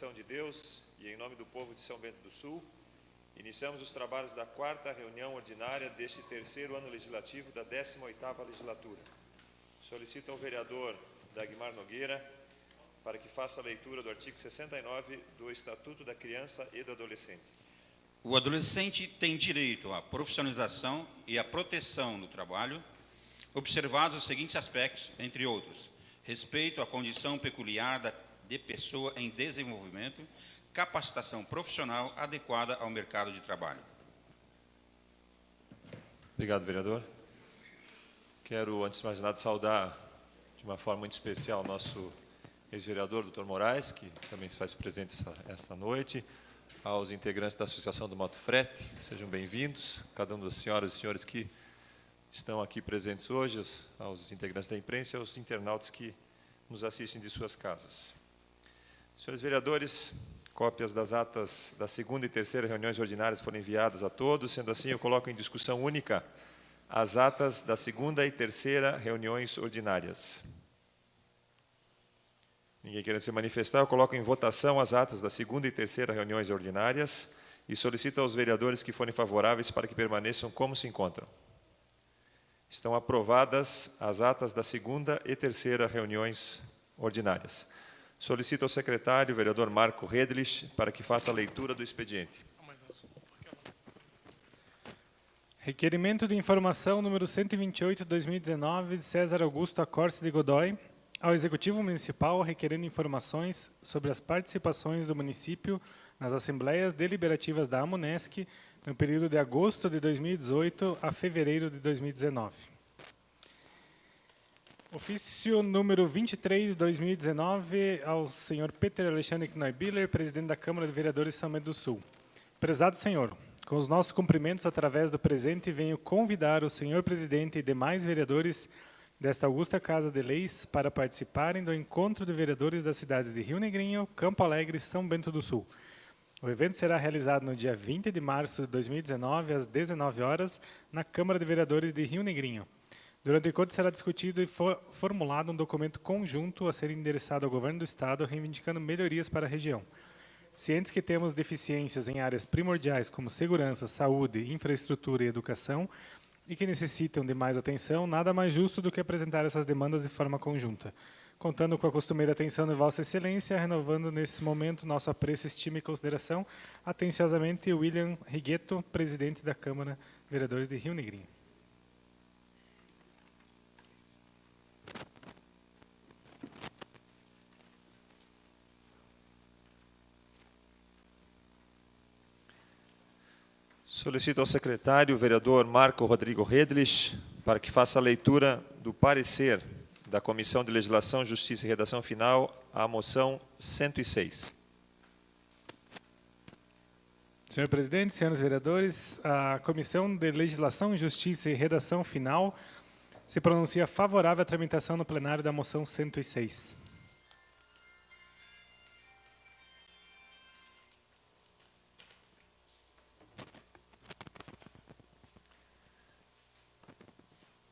bênção de Deus e em nome do povo de São Bento do Sul, iniciamos os trabalhos da 4ª reunião ordinária deste terceiro ano legislativo da 18ª legislatura. Solicito ao vereador Dagmar Nogueira para que faça a leitura do artigo 69 do Estatuto da Criança e do Adolescente. O adolescente tem direito à profissionalização e à proteção no trabalho, observados os seguintes aspectos, entre outros: respeito à condição peculiar de pessoa em desenvolvimento, capacitação profissional adequada ao mercado de trabalho. Obrigado, vereador. Quero, antes de mais nada, saudar de uma forma muito especial o nosso ex-vereador, Dr. Moraes, que também se faz presente esta noite, aos integrantes da Associação do Moto Frete, sejam bem-vindos, cada uma das senhoras e senhores que estão aqui presentes hoje, aos integrantes da imprensa e aos internautas que nos assistem de suas casas. Senhores vereadores, cópias das atas da 2ª e 3ª reuniões ordinárias foram enviadas a todos, sendo assim, eu coloco em discussão única as atas da 2ª e 3ª reuniões ordinárias. Ninguém querendo se manifestar, eu coloco em votação as atas da 2ª e 3ª reuniões ordinárias e solicito aos vereadores que forem favoráveis para que permaneçam como se encontram. Estão aprovadas as atas da 2ª e 3ª reuniões ordinárias. Solicito ao secretário, o vereador Marco Redlich, para que faça a leitura do expediente. Requerimento de informação número 128/2019 de César Augusto Acorce de Godoy ao Executivo Municipal requerendo informações sobre as participações do município nas Assembleias Deliberativas da Amunesc no período de agosto de 2018 a fevereiro de 2019. Ofício número 23/2019 ao senhor Peter Alexandre Knoibiller, presidente da Câmara de Vereadores de São Bento do Sul. Prezado senhor, com os nossos cumprimentos através do presente, venho convidar o senhor presidente e demais vereadores desta augusta Casa de Leis para participarem do encontro de vereadores das cidades de Rio Negrinho, Campo Alegre e São Bento do Sul. O evento será realizado no dia 20 de março de 2019, às 19 horas, na Câmara de Vereadores de Rio Negrinho. Durante o encontro será discutido e formulado um documento conjunto a ser endereçado ao Governo do Estado, reivindicando melhorias para a região. Cientes que temos deficiências em áreas primordiais como segurança, saúde, infraestrutura e educação, e que necessitam de mais atenção, nada mais justo do que apresentar essas demandas de forma conjunta. Contando com a costumeira atenção de Vossa Excelência, renovando nesse momento nosso apreço, estima e consideração, atenciosamente, William Rigueto, presidente da Câmara de Vereadores de Rio Negrinho. Solicito ao secretário, o vereador Marco Rodrigo Redlich, para que faça a leitura do parecer da Comissão de Legislação, Justiça e Redação Final à moção 106. Senhor presidente, senhores vereadores, a Comissão de Legislação, Justiça e Redação Final se pronuncia favorável à tramitação no plenário da moção 106.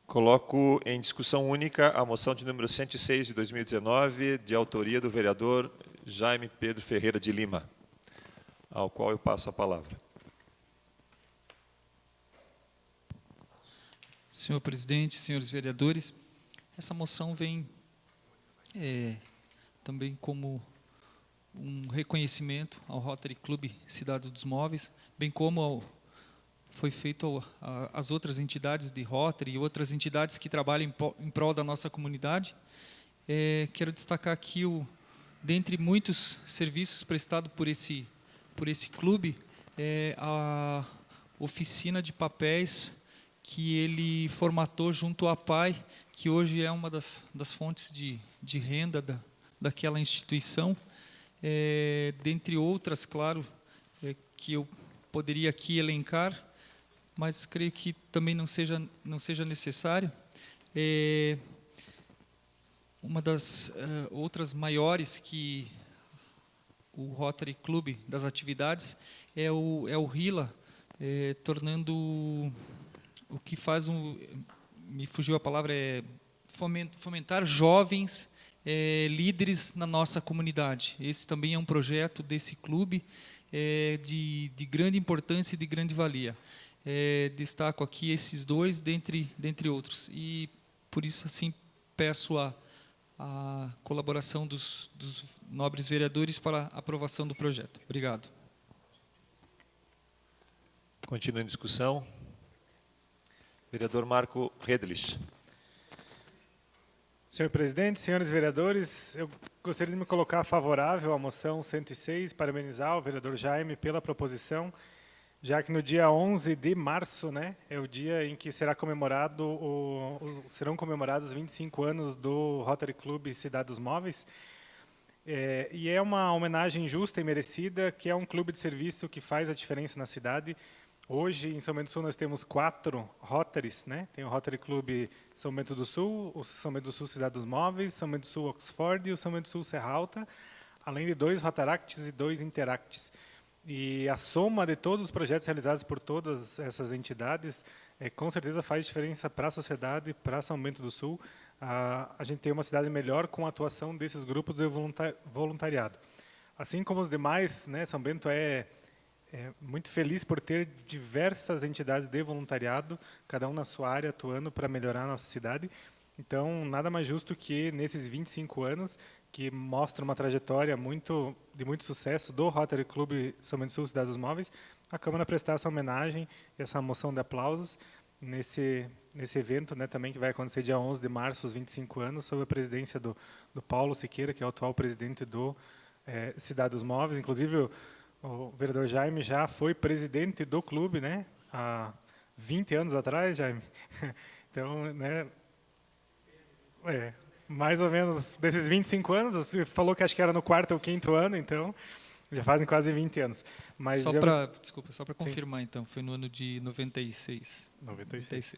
Coloco em discussão única a moção de número 106 de 2019, de autoria do vereador Jaime Pedro Ferreira de Lima, ao qual eu passo a palavra. Senhor presidente, senhores vereadores, essa moção vem também como um reconhecimento ao Rotary Club Cidade dos Móveis, bem como foi feito às outras entidades de Rotary e outras entidades que trabalham em prol da nossa comunidade. Quero destacar aqui, dentre muitos serviços prestados por esse clube, a oficina de papéis que ele formatou junto à PAI, que hoje é uma das fontes de renda daquela instituição. Dentre outras, claro, que eu poderia aqui elencar, mas creio que também não seja necessário. Uma das outras maiores que o Rotary Club das atividades é o RILA, tornando o que faz me fugiu a palavra, fomentar jovens líderes na nossa comunidade. Esse também é um projeto desse clube de grande importância e de grande valia. Destaco aqui esses dois, dentre outros. E, por isso, assim, peço a colaboração dos nobres vereadores para a aprovação do projeto. Obrigado. Continua em discussão. Vereador Marco Redlich. Senhor presidente, senhores vereadores, eu gostaria de me colocar favorável à moção 106, parabenizar o vereador Jaime pela proposição, já que no dia 11 de março, né, é o dia em que serão comemorados os 25 anos do Rotary Club Cidade dos Móveis. E é uma homenagem justa e merecida, que é um clube de serviço que faz a diferença na cidade. Hoje, em São Bento do Sul, nós temos 4 Rotarys, né? Tem o Rotary Club São Bento do Sul, o São Bento do Sul Cidade dos Móveis, São Bento do Sul Oxford e o São Bento do Sul Serra Alta, além de 2 Rotaracts e 2 Interacts. E a soma de todos os projetos realizados por todas essas entidades, com certeza faz diferença para a sociedade, para São Bento do Sul. A gente tem uma cidade melhor com a atuação desses grupos de voluntariado. Assim como os demais, né, São Bento é muito feliz por ter diversas entidades de voluntariado, cada um na sua área, atuando para melhorar a nossa cidade. Então, nada mais justo que, nesses 25 anos, que mostra uma trajetória de muito sucesso do Rotary Club São Bento do Sul Cidade dos Móveis, a Câmara prestar essa homenagem, essa moção de aplausos, nesse evento, né, também, que vai acontecer dia 11 de março, os 25 anos, sob a presidência do Paulo Siqueira, que é o atual presidente do Cidade dos Móveis. Inclusive, o vereador Jaime já foi presidente do clube, né, há 20 anos atrás, Jaime. Então, né, mais ou menos desses 25 anos, você falou que acho que era no 4º ou 5º ano, então já fazem quase 20 anos. Mas só para confirmar, então, foi no ano de 96. 96.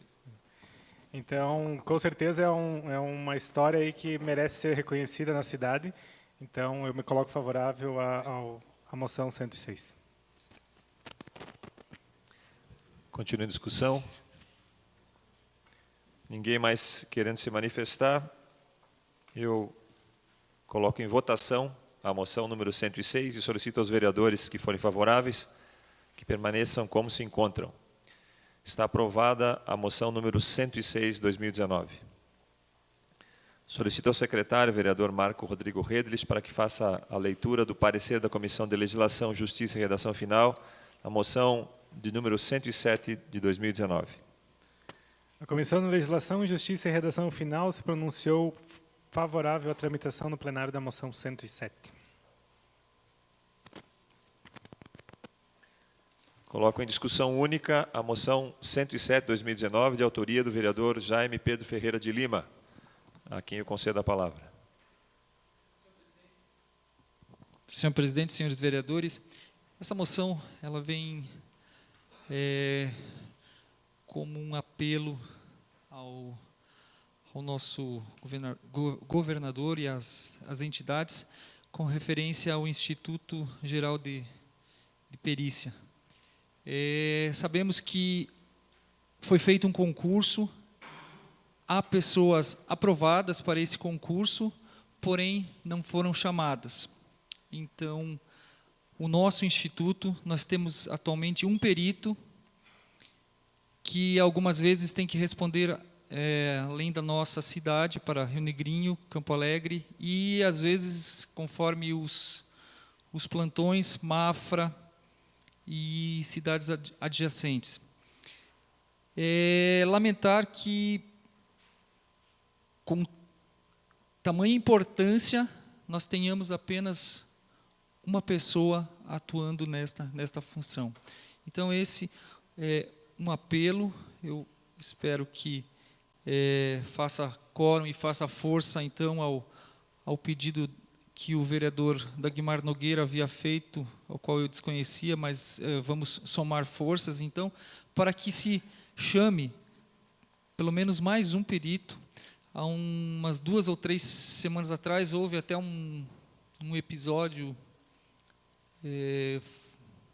Então, com certeza é uma história aí que merece ser reconhecida na cidade. Então, eu me coloco favorável à moção 106. Continua em discussão. Ninguém mais querendo se manifestar. Eu coloco em votação a moção número 106 e solicito aos vereadores que forem favoráveis que permaneçam como se encontram. Está aprovada a moção número 106, 2019. Solicito ao secretário, vereador Marco Rodrigo Redlich, para que faça a leitura do parecer da Comissão de Legislação, Justiça e Redação Final, a moção de número 107 de 2019. A Comissão de Legislação, Justiça e Redação Final se pronunciou favorável à tramitação no plenário da moção 107. Coloco em discussão única a moção 107, 2019, de autoria do vereador Jaime Pedro Ferreira de Lima, a quem eu concedo a palavra. Senhor presidente, senhores vereadores, essa moção ela vem como um apelo ao nosso governador e às entidades com referência ao Instituto Geral de Perícia. Sabemos que foi feito um concurso, há pessoas aprovadas para esse concurso, porém não foram chamadas. Então, o nosso instituto, nós temos atualmente um perito que algumas vezes tem que responder além da nossa cidade, para Rio Negrinho, Campo Alegre, e às vezes, conforme os plantões, Mafra e cidades adjacentes. Lamentar que, com tamanha importância, nós tenhamos apenas uma pessoa atuando nesta função. Então, esse é um apelo, eu espero que faça quórum e faça força, então, ao pedido que o vereador Dagmar Nogueira havia feito, ao qual eu desconhecia, mas vamos somar forças, então, para que se chame pelo menos mais um perito. Há umas 2 ou 3 semanas atrás, houve até um episódio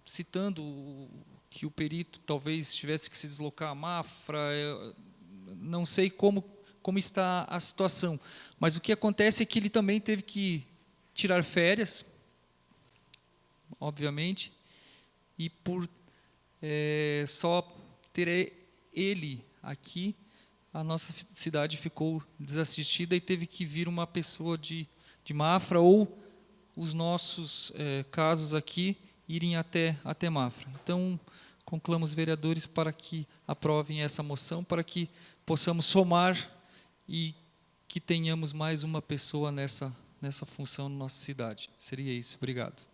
citando que o perito talvez tivesse que se deslocar a Mafra, não sei como está a situação, Mas o que acontece é que ele também teve que tirar férias, obviamente, e por só ter ele aqui, a nossa cidade ficou desassistida e teve que vir uma pessoa de Mafra, ou os nossos casos aqui irem até Mafra. Então, conclamo os vereadores para que aprovem essa moção, para que possamos somar e que tenhamos mais uma pessoa nessa função na nossa cidade. Seria isso. Obrigado.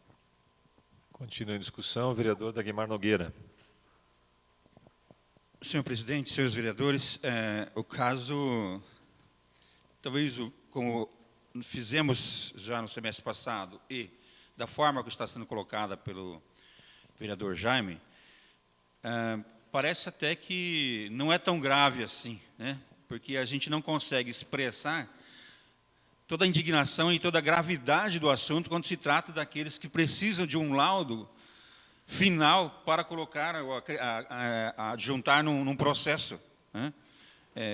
Continua em discussão, o vereador Dagmar Nogueira. Senhor presidente, senhores vereadores, o caso, talvez como fizemos já no semestre passado e da forma que está sendo colocada pelo vereador Jaime, parece até que não é tão grave assim, né? Porque a gente não consegue expressar toda a indignação e toda a gravidade do assunto quando se trata daqueles que precisam de um laudo final para colocar, adjuntar num processo, né,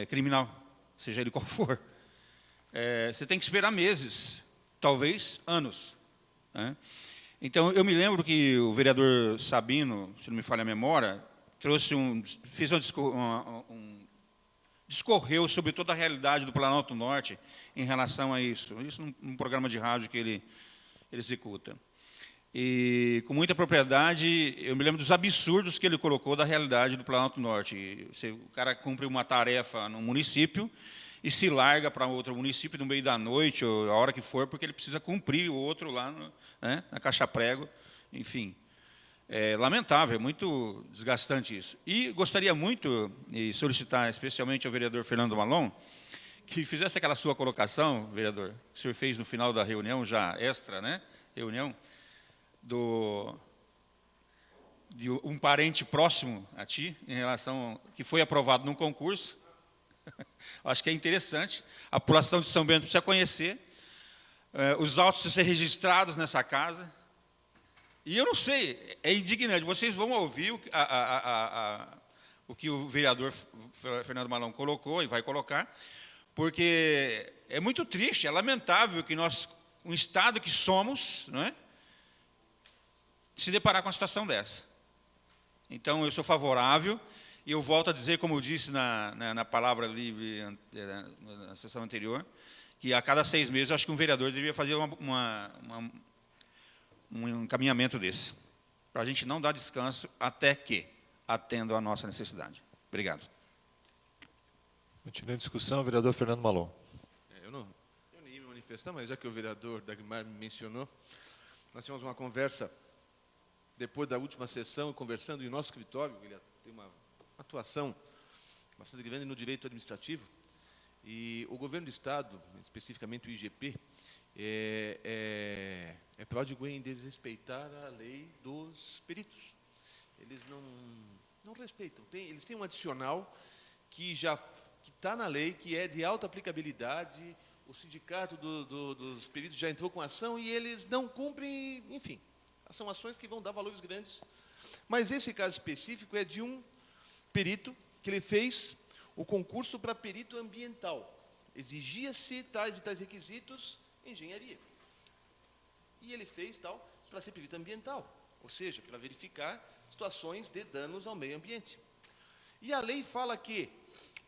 criminal, seja ele qual for. Você tem que esperar meses, talvez anos, né? Então, eu me lembro que o vereador Sabino, se não me falha a memória, discorreu sobre toda a realidade do Planalto Norte em relação a isso num programa de rádio que ele executa. E, com muita propriedade, eu me lembro dos absurdos que ele colocou da realidade do Planalto Norte. O cara cumpre uma tarefa no município e se larga para outro município no meio da noite, ou a hora que for, porque ele precisa cumprir o outro lá na Caixa Prego. Enfim, é lamentável, é muito desgastante isso. E gostaria muito de solicitar, especialmente ao vereador Fernando Malon, que fizesse aquela sua colocação, vereador, que o senhor fez no final da reunião, já extra, né, reunião, de um parente próximo a ti, em relação que foi aprovado num concurso. Acho que é interessante. A população de São Bento precisa conhecer. Os autos precisam ser registrados nessa casa. E eu não sei, é indignante. Vocês vão ouvir o que o vereador Fernando Malão colocou e vai colocar, porque é muito triste, é lamentável que nós, um Estado que somos, não é, se deparar com uma situação dessa. Então, eu sou favorável, e eu volto a dizer, como eu disse na palavra livre, na sessão anterior, que a cada 6 meses, eu acho que um vereador deveria fazer um encaminhamento desse, para a gente não dar descanso até que atenda a nossa necessidade. Obrigado. Continua em discussão, o vereador Fernando Malon. Eu nem ia me manifestar, mas já que o vereador Dagmar me mencionou, nós tivemos uma conversa depois da última sessão, conversando em nosso escritório. Ele tem uma atuação bastante grande no direito administrativo, e o governo do Estado, especificamente o IGP, é pródigo em desrespeitar a lei dos peritos. Eles não respeitam. Eles têm um adicional que está na lei, que é de alta aplicabilidade. O sindicato dos peritos já entrou com ação e eles não cumprem, enfim. São ações que vão dar valores grandes. Mas esse caso específico é de um perito que ele fez o concurso para perito ambiental. Exigia-se tais e tais requisitos em engenharia. E ele fez tal para ser perito ambiental, ou seja, para verificar situações de danos ao meio ambiente. E a lei fala que,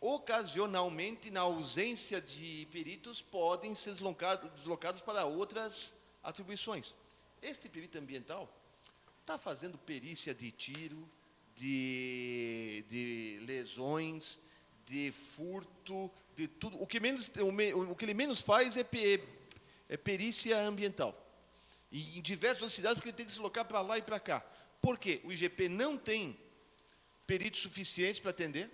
ocasionalmente, na ausência de peritos, podem ser deslocados para outras atribuições. Este perito ambiental está fazendo perícia de tiro, de lesões, de furto, de tudo. O que ele menos faz é perícia ambiental. E em diversas cidades, porque ele tem que se deslocar para lá e para cá. Por quê? O IGP não tem peritos suficientes para atender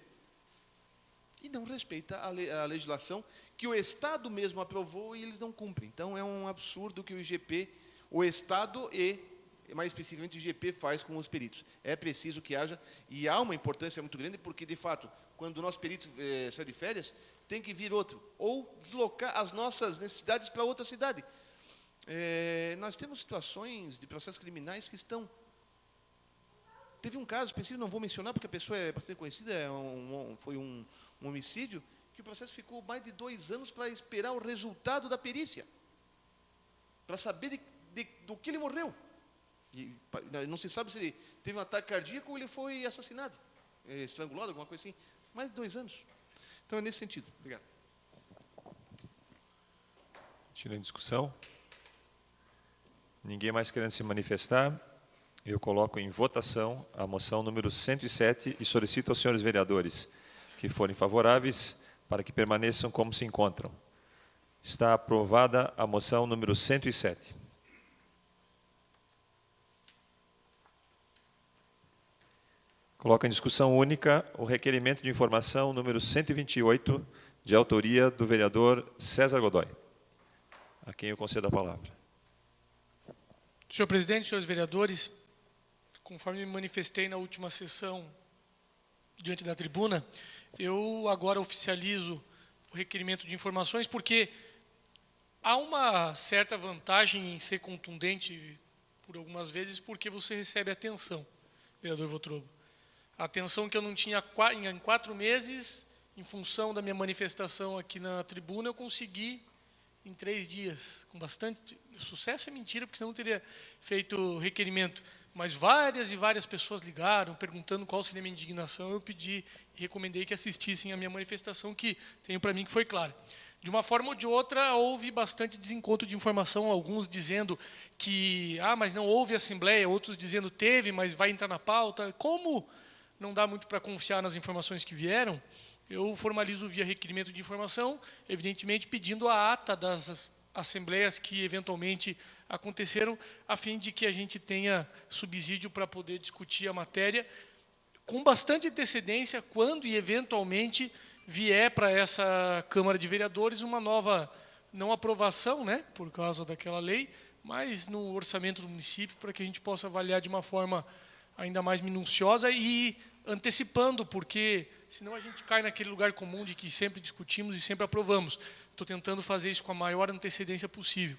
e não respeita a legislação que o Estado mesmo aprovou e eles não cumprem. Então, é um absurdo que o Estado e, mais especificamente, o IGP faz com os peritos. É preciso que haja, e há uma importância muito grande, porque, de fato, quando o nosso perito sai de férias, tem que vir outro, ou deslocar as nossas necessidades para outra cidade. Nós temos situações de processos criminais que estão... Teve um caso específico, não vou mencionar, porque a pessoa é bastante conhecida, foi um homicídio, que o processo ficou mais de 2 anos para esperar o resultado da perícia, para saber do que ele morreu. E não se sabe se ele teve um ataque cardíaco ou ele foi assassinado, estrangulado, alguma coisa assim. Mais de 2 anos. Então, é nesse sentido. Obrigado. Continuando a discussão. Ninguém mais querendo se manifestar. Eu coloco em votação a moção número 107 e solicito aos senhores vereadores que forem favoráveis para que permaneçam como se encontram. Está aprovada a moção número 107. Coloco em discussão única o requerimento de informação número 128, de autoria do vereador César Godoy, a quem eu concedo a palavra. Senhor presidente, senhores vereadores, conforme me manifestei na última sessão diante da tribuna, eu agora oficializo o requerimento de informações, porque há uma certa vantagem em ser contundente por algumas vezes, porque você recebe atenção, vereador Votrobo. A atenção que eu não tinha em 4 meses, em função da minha manifestação aqui na tribuna, eu consegui em 3 dias, com bastante sucesso. É mentira, porque senão não teria feito o requerimento. Mas várias e várias pessoas ligaram, perguntando qual seria a minha indignação. Eu pedi e recomendei que assistissem à minha manifestação, que tenho para mim que foi clara. De uma forma ou de outra, houve bastante desencontro de informação, alguns dizendo que, mas não houve assembleia, outros dizendo teve, mas vai entrar na pauta. Como não dá muito para confiar nas informações que vieram, eu formalizo via requerimento de informação, evidentemente pedindo a ata das assembleias que eventualmente aconteceram, a fim de que a gente tenha subsídio para poder discutir a matéria com bastante antecedência, quando e eventualmente vier para essa Câmara de Vereadores uma nova, não aprovação, né, por causa daquela lei, mas no orçamento do município, para que a gente possa avaliar de uma forma ainda mais minuciosa e antecipando, porque senão a gente cai naquele lugar comum de que sempre discutimos e sempre aprovamos. Estou tentando fazer isso com a maior antecedência possível.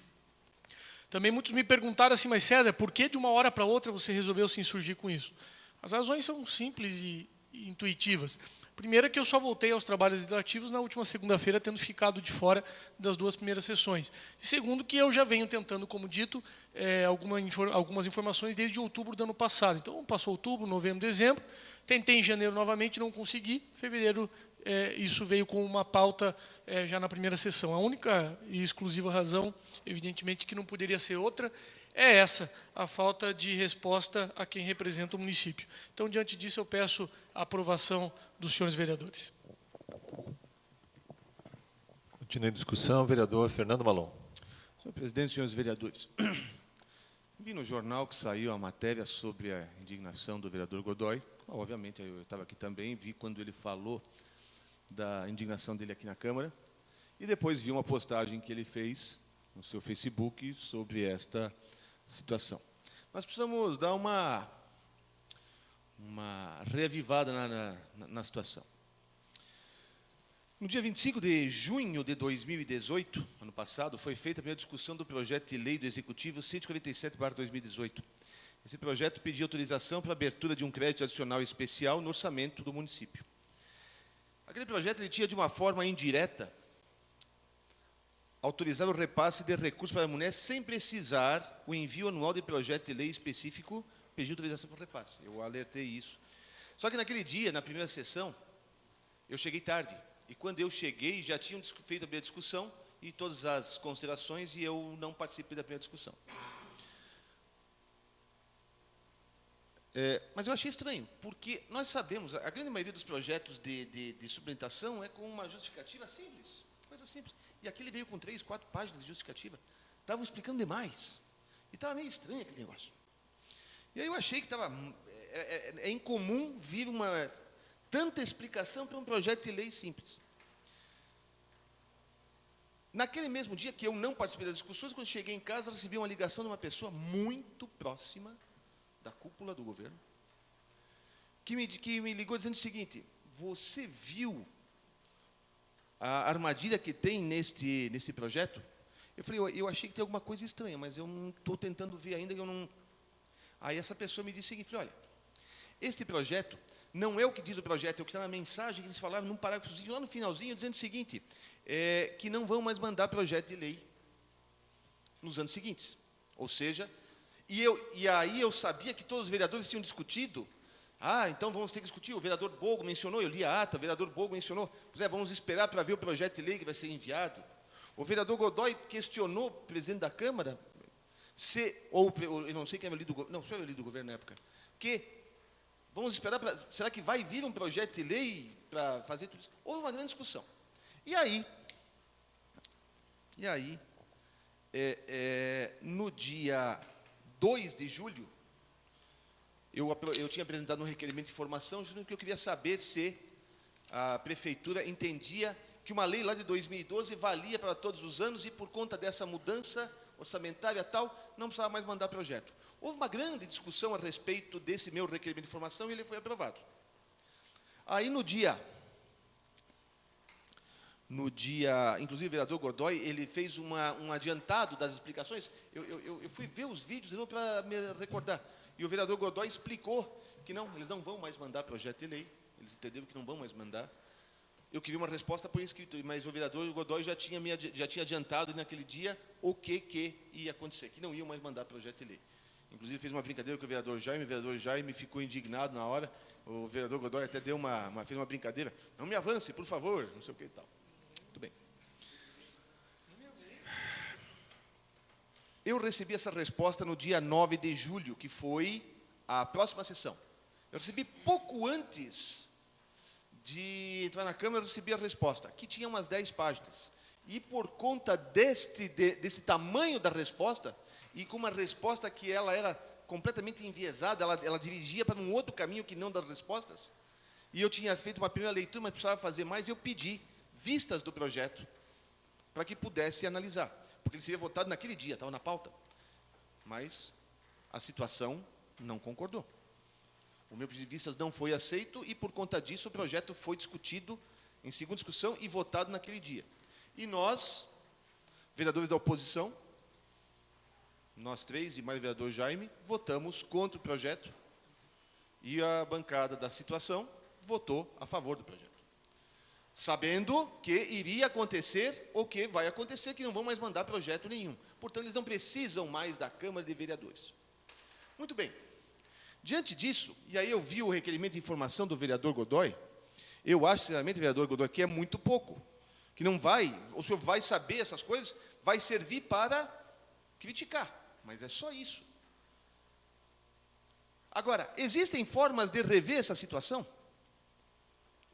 Também muitos me perguntaram assim, mas César, por que de uma hora para outra você resolveu se insurgir com isso? As razões são simples e intuitivas. Primeiro é que eu só voltei aos trabalhos legislativos na última segunda-feira, tendo ficado de fora das 2 primeiras sessões. E segundo, que eu já venho tentando, como dito, algumas informações desde outubro do ano passado. Então, passou outubro, novembro, dezembro, tentei em janeiro novamente, não consegui. Fevereiro, isso veio com uma pauta já na primeira sessão. A única e exclusiva razão, evidentemente, que não poderia ser outra, é essa, a falta de resposta a quem representa o município. Então, diante disso, eu peço a aprovação dos senhores vereadores. Continue a discussão, vereador Fernando Malon. Senhor presidente, senhores vereadores, vi no jornal que saiu a matéria sobre a indignação do vereador Godoy. Obviamente, eu estava aqui também, vi quando ele falou da indignação dele aqui na Câmara, e depois vi uma postagem que ele fez no seu Facebook sobre esta situação. Nós precisamos dar uma reavivada na situação. No dia 25 de junho de 2018, ano passado, foi feita a primeira discussão do projeto de lei do Executivo 147/2018. Esse projeto pedia autorização para a abertura de um crédito adicional especial no orçamento do município. Aquele projeto ele tinha, de uma forma indireta, autorizar o repasse de recursos para a mulher sem precisar o envio anual de projeto de lei específico pedir autorização para o repasse. Eu alertei isso. Só que naquele dia, na primeira sessão, eu cheguei tarde. E quando eu cheguei, já tinham feito a primeira discussão e todas as considerações, e eu não participei da primeira discussão. Mas eu achei estranho, porque nós sabemos, a grande maioria dos projetos de suplementação é com uma justificativa simples, coisa simples. E aquele veio com 3, 4 páginas de justificativa. Estavam explicando demais. E estava meio estranho aquele negócio. E aí eu achei que é incomum vir tanta explicação para um projeto de lei simples. Naquele mesmo dia que eu não participei das discussões, quando cheguei em casa, recebi uma ligação de uma pessoa muito próxima da cúpula do governo, que me ligou dizendo o seguinte: você viu a armadilha que tem nesse projeto? Eu falei, eu achei que tem alguma coisa estranha, mas eu não estou tentando ver ainda, que eu não... Aí essa pessoa me disse o seguinte, olha, este projeto não é o que diz o projeto, é o que está na mensagem que eles falaram num parágrafo lá no finalzinho, dizendo o seguinte, que não vão mais mandar projeto de lei nos anos seguintes. Ou seja, e aí eu sabia que todos os vereadores tinham discutido. Então vamos ter que discutir. O vereador Bogo mencionou, eu li a ata, o vereador Bogo mencionou. Pois é, vamos esperar para ver o projeto de lei que vai ser enviado. O vereador Godoy questionou o presidente da Câmara, eu não sei quem é o líder do governo, não, sou eu o líder do governo na época, que vamos esperar, será que vai vir um projeto de lei para fazer tudo isso? Houve uma grande discussão. E aí no dia 2 de julho, eu tinha apresentado um requerimento de informação, justamente porque eu queria saber se a prefeitura entendia que uma lei lá de 2012 valia para todos os anos e por conta dessa mudança orçamentária tal, não precisava mais mandar projeto. Houve uma grande discussão a respeito desse meu requerimento de informação e ele foi aprovado. Aí no dia, inclusive o vereador Godoy, ele fez um adiantado das explicações. Eu fui ver os vídeos de novo para me recordar. E o vereador Godoy explicou que não, eles não vão mais mandar projeto de lei. Eles entenderam que não vão mais mandar. Eu queria uma resposta por escrito, mas o vereador Godoy já tinha adiantado naquele dia o que ia acontecer, que não iam mais mandar projeto de lei. Inclusive fez uma brincadeira com o vereador Jaime ficou indignado na hora. O vereador Godoy até fez uma brincadeira. Não me avance, por favor, não sei o que e tal. Muito bem. Eu recebi essa resposta no dia 9 de julho, que foi a próxima sessão. Eu recebi pouco antes de entrar na Câmara, eu recebi a resposta, que tinha umas 10 páginas. E por conta desse tamanho da resposta, e com uma resposta que ela era completamente enviesada, ela dirigia para um outro caminho que não das respostas, e eu tinha feito uma primeira leitura, mas precisava fazer mais, e eu pedi vistas do projeto, para que pudesse analisar, porque ele seria votado naquele dia, estava na pauta. Mas a situação não concordou. O meu pedido de vistas não foi aceito e, por conta disso, o projeto foi discutido em segunda discussão e votado naquele dia. E nós, vereadores da oposição, nós três e mais o vereador Jaime, votamos contra o projeto e a bancada da situação votou a favor do projeto. Sabendo que iria acontecer o que vai acontecer, que não vão mais mandar projeto nenhum. Portanto, eles não precisam mais da Câmara de Vereadores. Muito bem. Diante disso, e aí eu vi o requerimento de informação do vereador Godoy, eu acho, sinceramente, vereador Godoy, que é muito pouco. Que não vai, o senhor vai saber essas coisas, vai servir para criticar, mas é só isso. Agora, existem formas de rever essa situação?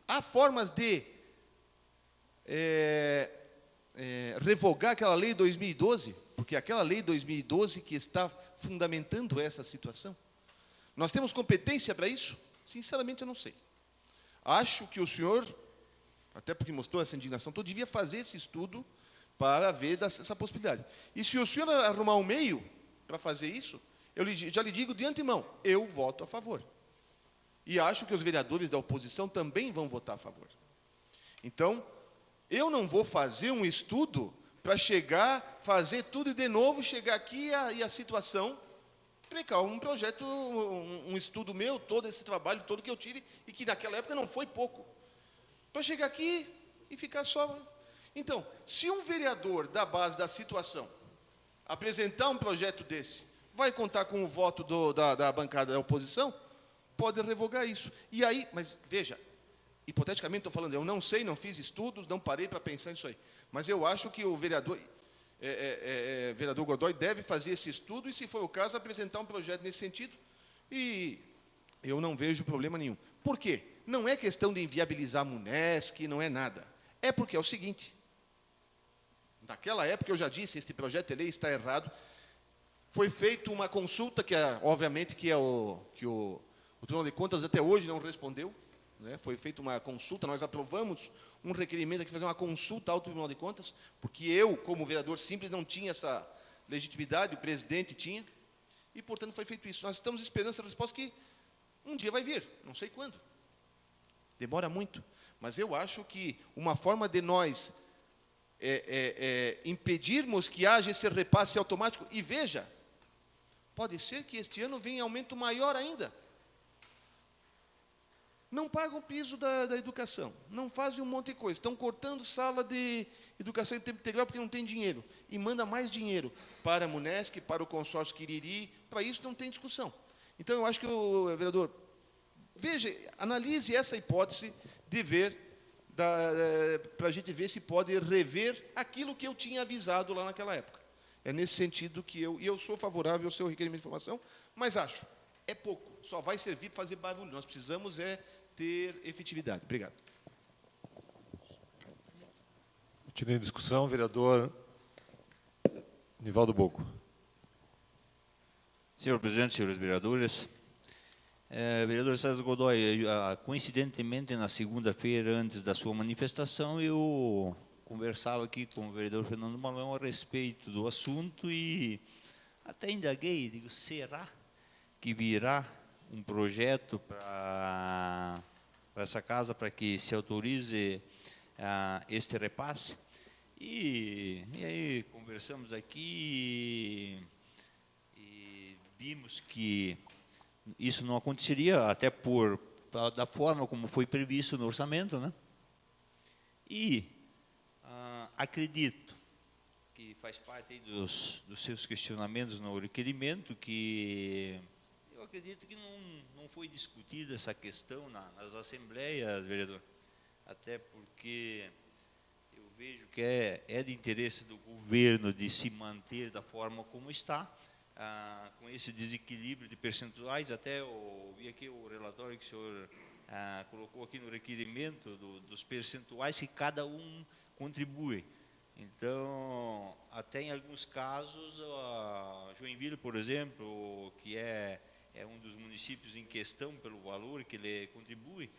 Há formas de revogar aquela lei de 2012, porque é aquela lei de 2012 que está fundamentando essa situação. Nós temos competência para isso? Sinceramente, eu não sei. Acho que o senhor, até porque mostrou essa indignação, então devia fazer esse estudo para ver essa possibilidade. E se o senhor arrumar um meio para fazer isso, já lhe digo de antemão, eu voto a favor. E acho que os vereadores da oposição também vão votar a favor. Então, eu não vou fazer um estudo para chegar, fazer tudo e de novo chegar aqui e a situação precar um projeto, um estudo meu, todo esse trabalho todo que eu tive e que naquela época não foi pouco. Para chegar aqui e ficar só... Então, se um vereador da base da situação apresentar um projeto desse, vai contar com o voto da bancada da oposição, pode revogar isso. E aí, mas veja, hipoteticamente estou falando, eu não sei, não fiz estudos, não parei para pensar nisso aí. Mas eu acho que o vereador Godoy deve fazer esse estudo e, se for o caso, apresentar um projeto nesse sentido. E eu não vejo problema nenhum. Por quê? Não é questão de inviabilizar a MUNESC, não é nada. É porque é o seguinte, naquela época eu já disse, este projeto de lei está errado, foi feita uma consulta, obviamente que o Tribunal de Contas até hoje não respondeu, né? Foi feita uma consulta, nós aprovamos um requerimento de fazer uma consulta ao Tribunal de Contas, porque eu, como vereador simples, não tinha essa legitimidade, o presidente tinha, e, portanto, foi feito isso. Nós estamos esperando essa resposta que um dia vai vir, não sei quando. Demora muito, mas eu acho que uma forma de nós impedirmos que haja esse repasse automático, e veja, pode ser que este ano venha aumento maior ainda. Não pagam o piso da educação, não fazem um monte de coisa, estão cortando sala de educação em tempo integral porque não tem dinheiro, e manda mais dinheiro para a Munesc, para o consórcio Quiriri, para isso não tem discussão. Então, eu acho que o vereador, veja, analise essa hipótese de ver, para a gente ver se pode rever aquilo que eu tinha avisado lá naquela época. É nesse sentido que eu sou favorável ao seu requerimento de informação, mas acho, é pouco, só vai servir para fazer barulho, nós precisamos ter efetividade. Obrigado. Continuando a discussão, vereador Nivaldo Bogo. Senhor presidente, senhores vereadores, vereador César Godoy, coincidentemente na segunda-feira, antes da sua manifestação, eu conversava aqui com o vereador Fernando Malão a respeito do assunto e até indaguei, digo, será que virá um projeto para essa casa para que se autorize este repasse? E aí conversamos aqui e vimos que isso não aconteceria, até da forma como foi previsto no orçamento, né? E acredito que faz parte aí dos seus questionamentos no requerimento, que eu acredito que não foi discutida essa questão nas assembleias, vereador, até porque eu vejo que é de interesse do governo de se manter da forma como está, com esse desequilíbrio de percentuais. Até eu vi aqui o relatório que o senhor colocou aqui no requerimento dos percentuais que cada um contribui. Então, até em alguns casos, Joinville, por exemplo, que é um dos municípios em questão pelo valor que ele contribui,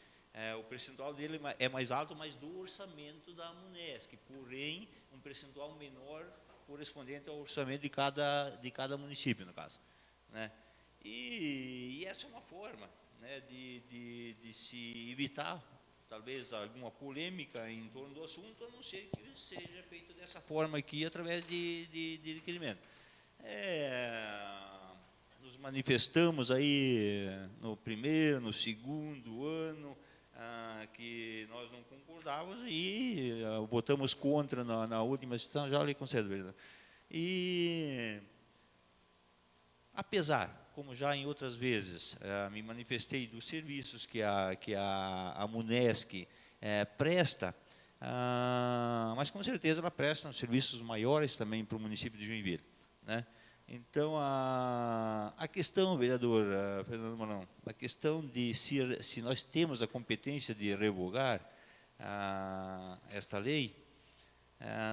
o percentual dele é mais alto, mas do orçamento da Munesc, porém, um percentual menor correspondente ao orçamento de cada município, no caso, né? E essa é uma forma, né, de se evitar, talvez, alguma polêmica em torno do assunto, a não ser que seja feito dessa forma aqui, através de requerimento. Nos manifestamos aí no primeiro, no segundo ano, que nós não concordávamos e votamos contra na última sessão, já lhe concedo, vereador. E, apesar, como já em outras vezes me manifestei dos serviços que a Munesc presta, mas com certeza ela presta serviços maiores também para o município de Joinville, né? Então, a questão, vereador Fernando Malão, a questão de se nós temos a competência de revogar esta lei,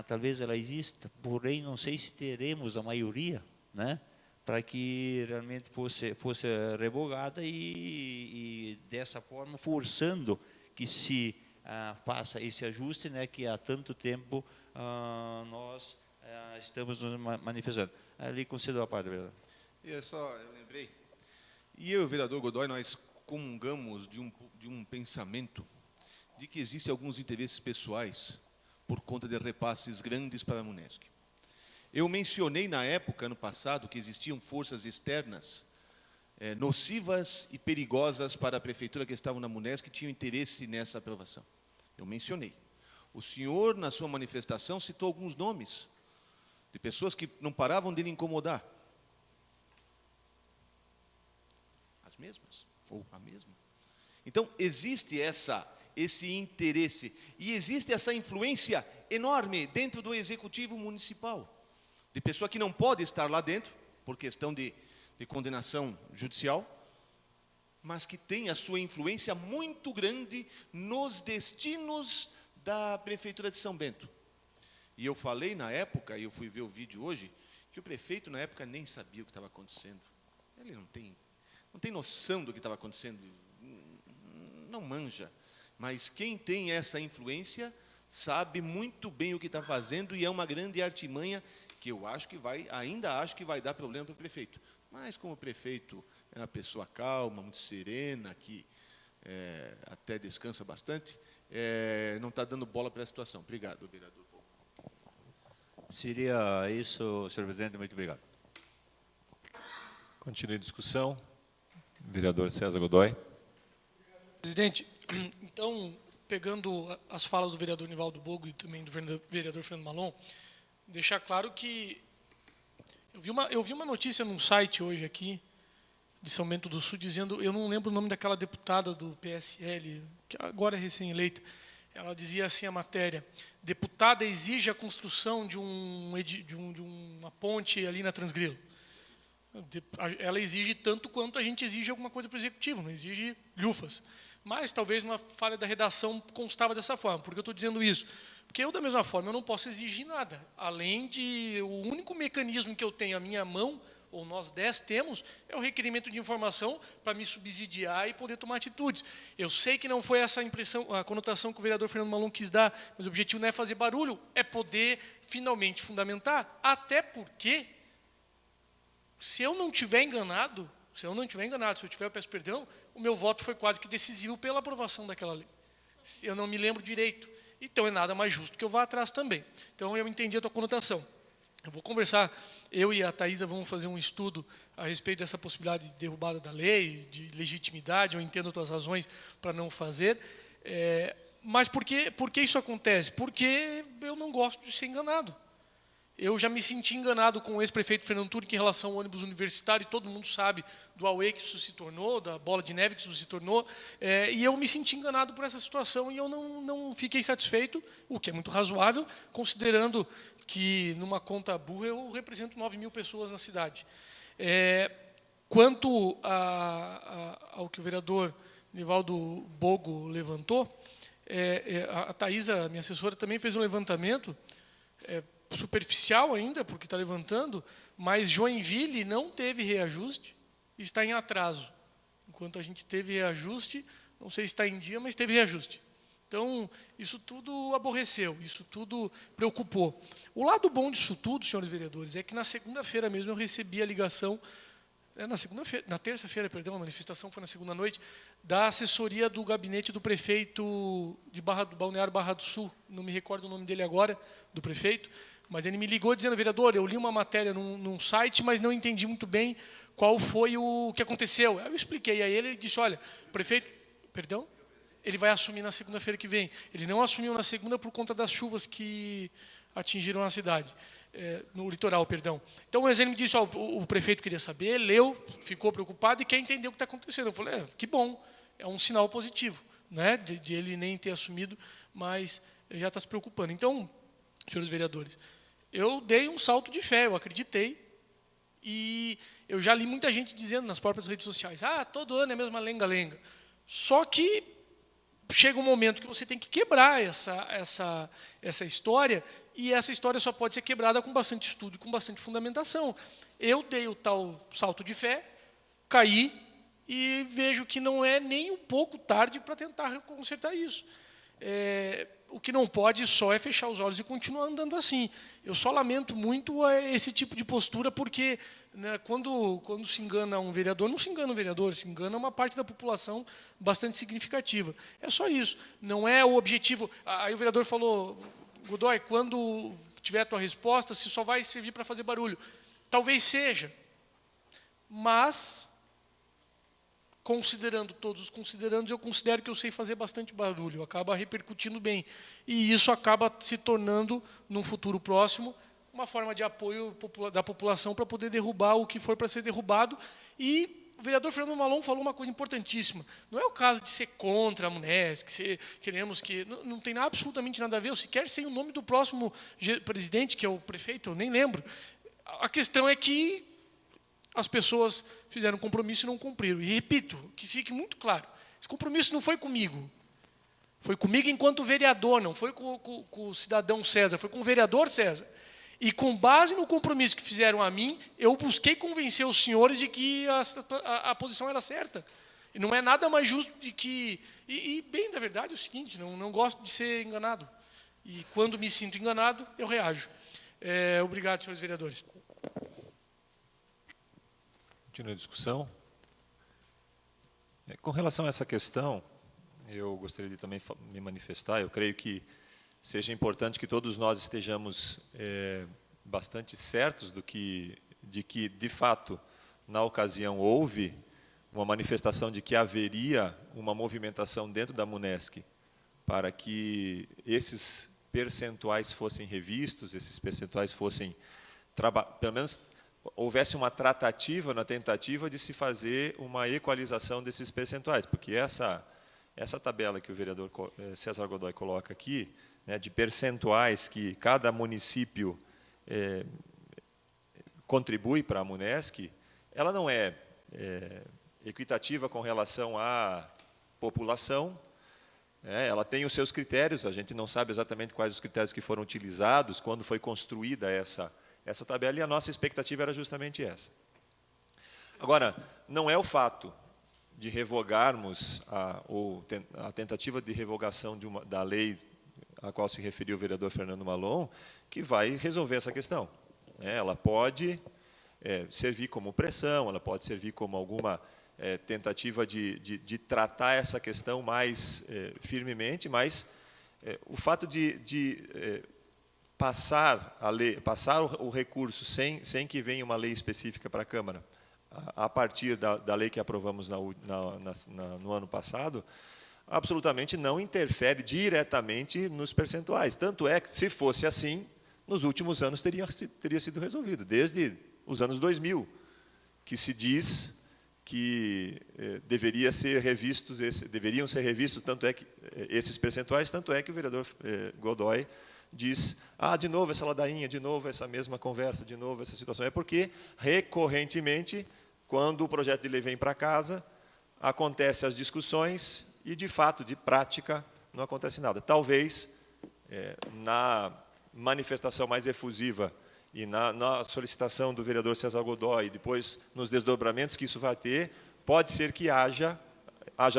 talvez ela exista, porém não sei se teremos a maioria, né, para que realmente fosse revogada e dessa forma forçando que se faça esse ajuste, né, que há tanto tempo nós estamos nos manifestando. Ali concedo a parte, vereador. E é só, eu lembrei. E eu e o vereador Godoy, nós comungamos de um pensamento de que existem alguns interesses pessoais por conta de repasses grandes para a Munesc. Eu mencionei na época, no passado, que existiam forças externas nocivas e perigosas para a prefeitura que estavam na Munesc, que tinham interesse nessa aprovação. Eu mencionei. O senhor, na sua manifestação, citou alguns nomes de pessoas que não paravam de lhe incomodar. As mesmas, ou a mesma. Então, existe esse interesse, e existe essa influência enorme dentro do executivo municipal, de pessoa que não pode estar lá dentro, por questão de condenação judicial, mas que tem a sua influência muito grande nos destinos da Prefeitura de São Bento. E eu falei na época, e eu fui ver o vídeo hoje, que o prefeito na época nem sabia o que estava acontecendo. Ele não tem noção do que estava acontecendo, não manja. Mas quem tem essa influência sabe muito bem o que está fazendo, e é uma grande artimanha que eu acho que ainda acho que vai dar problema para o prefeito. Mas como o prefeito é uma pessoa calma, muito serena, que até descansa bastante, não está dando bola para a situação. Obrigado, vereador. Seria isso, senhor presidente, muito obrigado. Continue a discussão. Vereador César Godoy. Presidente, então, pegando as falas do vereador Nivaldo Bogo e também do vereador Fernando Malon, deixar claro que eu vi uma notícia num site hoje aqui, de São Bento do Sul, dizendo, eu não lembro o nome daquela deputada do PSL, que agora é recém-eleita, ela dizia assim a matéria: deputada exige a construção de uma ponte ali na Transgrilo. Ela exige tanto quanto a gente exige alguma coisa para o Executivo, não exige lufas. Mas talvez uma falha da redação constava dessa forma. Por que eu estou dizendo isso? Porque eu, da mesma forma, eu não posso exigir nada. Além de, o único mecanismo que eu tenho à minha mão, ou nós 10 temos, é o requerimento de informação para me subsidiar e poder tomar atitudes. Eu sei que não foi essa a conotação que o vereador Fernando Malon quis dar, mas o objetivo não é fazer barulho, é poder finalmente fundamentar. Até porque, se eu não tiver enganado, se eu tiver, eu peço perdão, o meu voto foi quase que decisivo pela aprovação daquela lei. Eu não me lembro direito. Então é nada mais justo que eu vá atrás também. Então eu entendi a tua conotação. Eu vou conversar, eu e a Thaisa vamos fazer um estudo a respeito dessa possibilidade de derrubada da lei, de legitimidade, eu entendo as tuas razões para não fazer. Mas por que isso acontece? Porque eu não gosto de ser enganado. Eu já me senti enganado com o ex-prefeito Fernando Turque em relação ao ônibus universitário, e todo mundo sabe do auê que isso se tornou, da bola de neve que isso se tornou, e eu me senti enganado por essa situação e eu não fiquei satisfeito, o que é muito razoável, considerando que numa conta burra eu represento 9.000 pessoas na cidade. Quanto ao que o vereador Nivaldo Bogo levantou, a Thaisa, minha assessora, também fez um levantamento, superficial ainda, porque está levantando, mas Joinville não teve reajuste e está em atraso. Enquanto a gente teve reajuste, não sei se está em dia, mas teve reajuste. Então, isso tudo aborreceu, isso tudo preocupou. O lado bom disso tudo, senhores vereadores, é que na segunda-feira mesmo eu recebi a ligação, na terça-feira, perdão, a manifestação foi na segunda noite, da assessoria do gabinete do prefeito do Balneário Barra do Sul, não me recordo o nome dele agora, do prefeito, mas ele me ligou dizendo: vereador, eu li uma matéria num site, mas não entendi muito bem qual foi o que aconteceu. Eu expliquei a ele, ele disse: olha, o prefeito, perdão, ele vai assumir na segunda-feira que vem. Ele não assumiu na segunda por conta das chuvas que atingiram a cidade, no litoral, perdão. Então ele me disse: o prefeito queria saber, leu, ficou preocupado e quer entender o que está acontecendo. Eu falei: que bom, é um sinal positivo, né, de ele nem ter assumido, mas já está se preocupando. Então, senhores vereadores, eu dei um salto de fé, eu acreditei, e eu já li muita gente dizendo nas próprias redes sociais: todo ano é a mesma lenga-lenga. Só que chega um momento que você tem que quebrar essa história, e essa história só pode ser quebrada com bastante estudo e com bastante fundamentação. Eu dei o tal salto de fé, caí, e vejo que não é nem um pouco tarde para tentar consertar isso. O que não pode só é fechar os olhos e continuar andando assim. Eu só lamento muito esse tipo de postura, porque, né, quando se engana um vereador, não se engana um vereador, se engana uma parte da população bastante significativa. É só isso. Não é o objetivo. Aí o vereador falou: Godoy, quando tiver a tua resposta, se só vai servir para fazer barulho. Talvez seja, mas, considerando todos os considerandos, eu considero que eu sei fazer bastante barulho, acaba repercutindo bem. E isso acaba se tornando, num futuro próximo, uma forma de apoio da população para poder derrubar o que for para ser derrubado. E o vereador Fernando Malon falou uma coisa importantíssima: não é o caso de ser contra a Munesc, queremos que... Não tem absolutamente nada a ver, eu sequer sei o nome do próximo presidente, que é o prefeito, eu nem lembro. A questão é que as pessoas fizeram um compromisso e não cumpriram. E repito, que fique muito claro: esse compromisso não foi comigo. Foi comigo enquanto vereador, não foi com o cidadão César, foi com o vereador César. E com base no compromisso que fizeram a mim, eu busquei convencer os senhores de que a posição era certa. E não é nada mais justo de que... E bem, da verdade, é o seguinte: não gosto de ser enganado. E quando me sinto enganado, eu reajo. Obrigado, senhores vereadores. Continua a discussão. Com relação a essa questão, eu gostaria de também me manifestar. Eu creio que seja importante que todos nós estejamos bastante certos de que, de fato, na ocasião, houve uma manifestação de que haveria uma movimentação dentro da Munesc para que esses percentuais fossem revistos, esses percentuais fossem, pelo menos houvesse uma tratativa na tentativa de se fazer uma equalização desses percentuais, porque essa tabela que o vereador César Godoy coloca aqui, né, de percentuais que cada município contribui para a Munesc, ela não é equitativa com relação à população, ela tem os seus critérios, a gente não sabe exatamente quais os critérios que foram utilizados, quando foi construída essa tabela, e a nossa expectativa era justamente essa. Agora, não é o fato de revogarmos a tentativa de revogação da lei a qual se referiu o vereador Fernando Malon, que vai resolver essa questão. Ela pode servir como pressão, ela pode servir como alguma tentativa de tratar essa questão mais firmemente, mas o fato de passar o recurso sem que venha uma lei específica para a Câmara, a partir da lei que aprovamos no ano passado, absolutamente não interfere diretamente nos percentuais. Tanto é que, se fosse assim, nos últimos anos teria sido resolvido, desde os anos 2000, que se diz que deveriam ser revistos tanto é que esses percentuais, tanto é que o vereador Godoy diz, de novo essa ladainha, de novo essa mesma conversa, de novo essa situação. É porque, recorrentemente, quando o projeto de lei vem para casa, acontecem as discussões e, de fato, de prática, não acontece nada. Talvez, na manifestação mais efusiva e na solicitação do vereador César Godoy, e depois nos desdobramentos que isso vai ter, pode ser que haja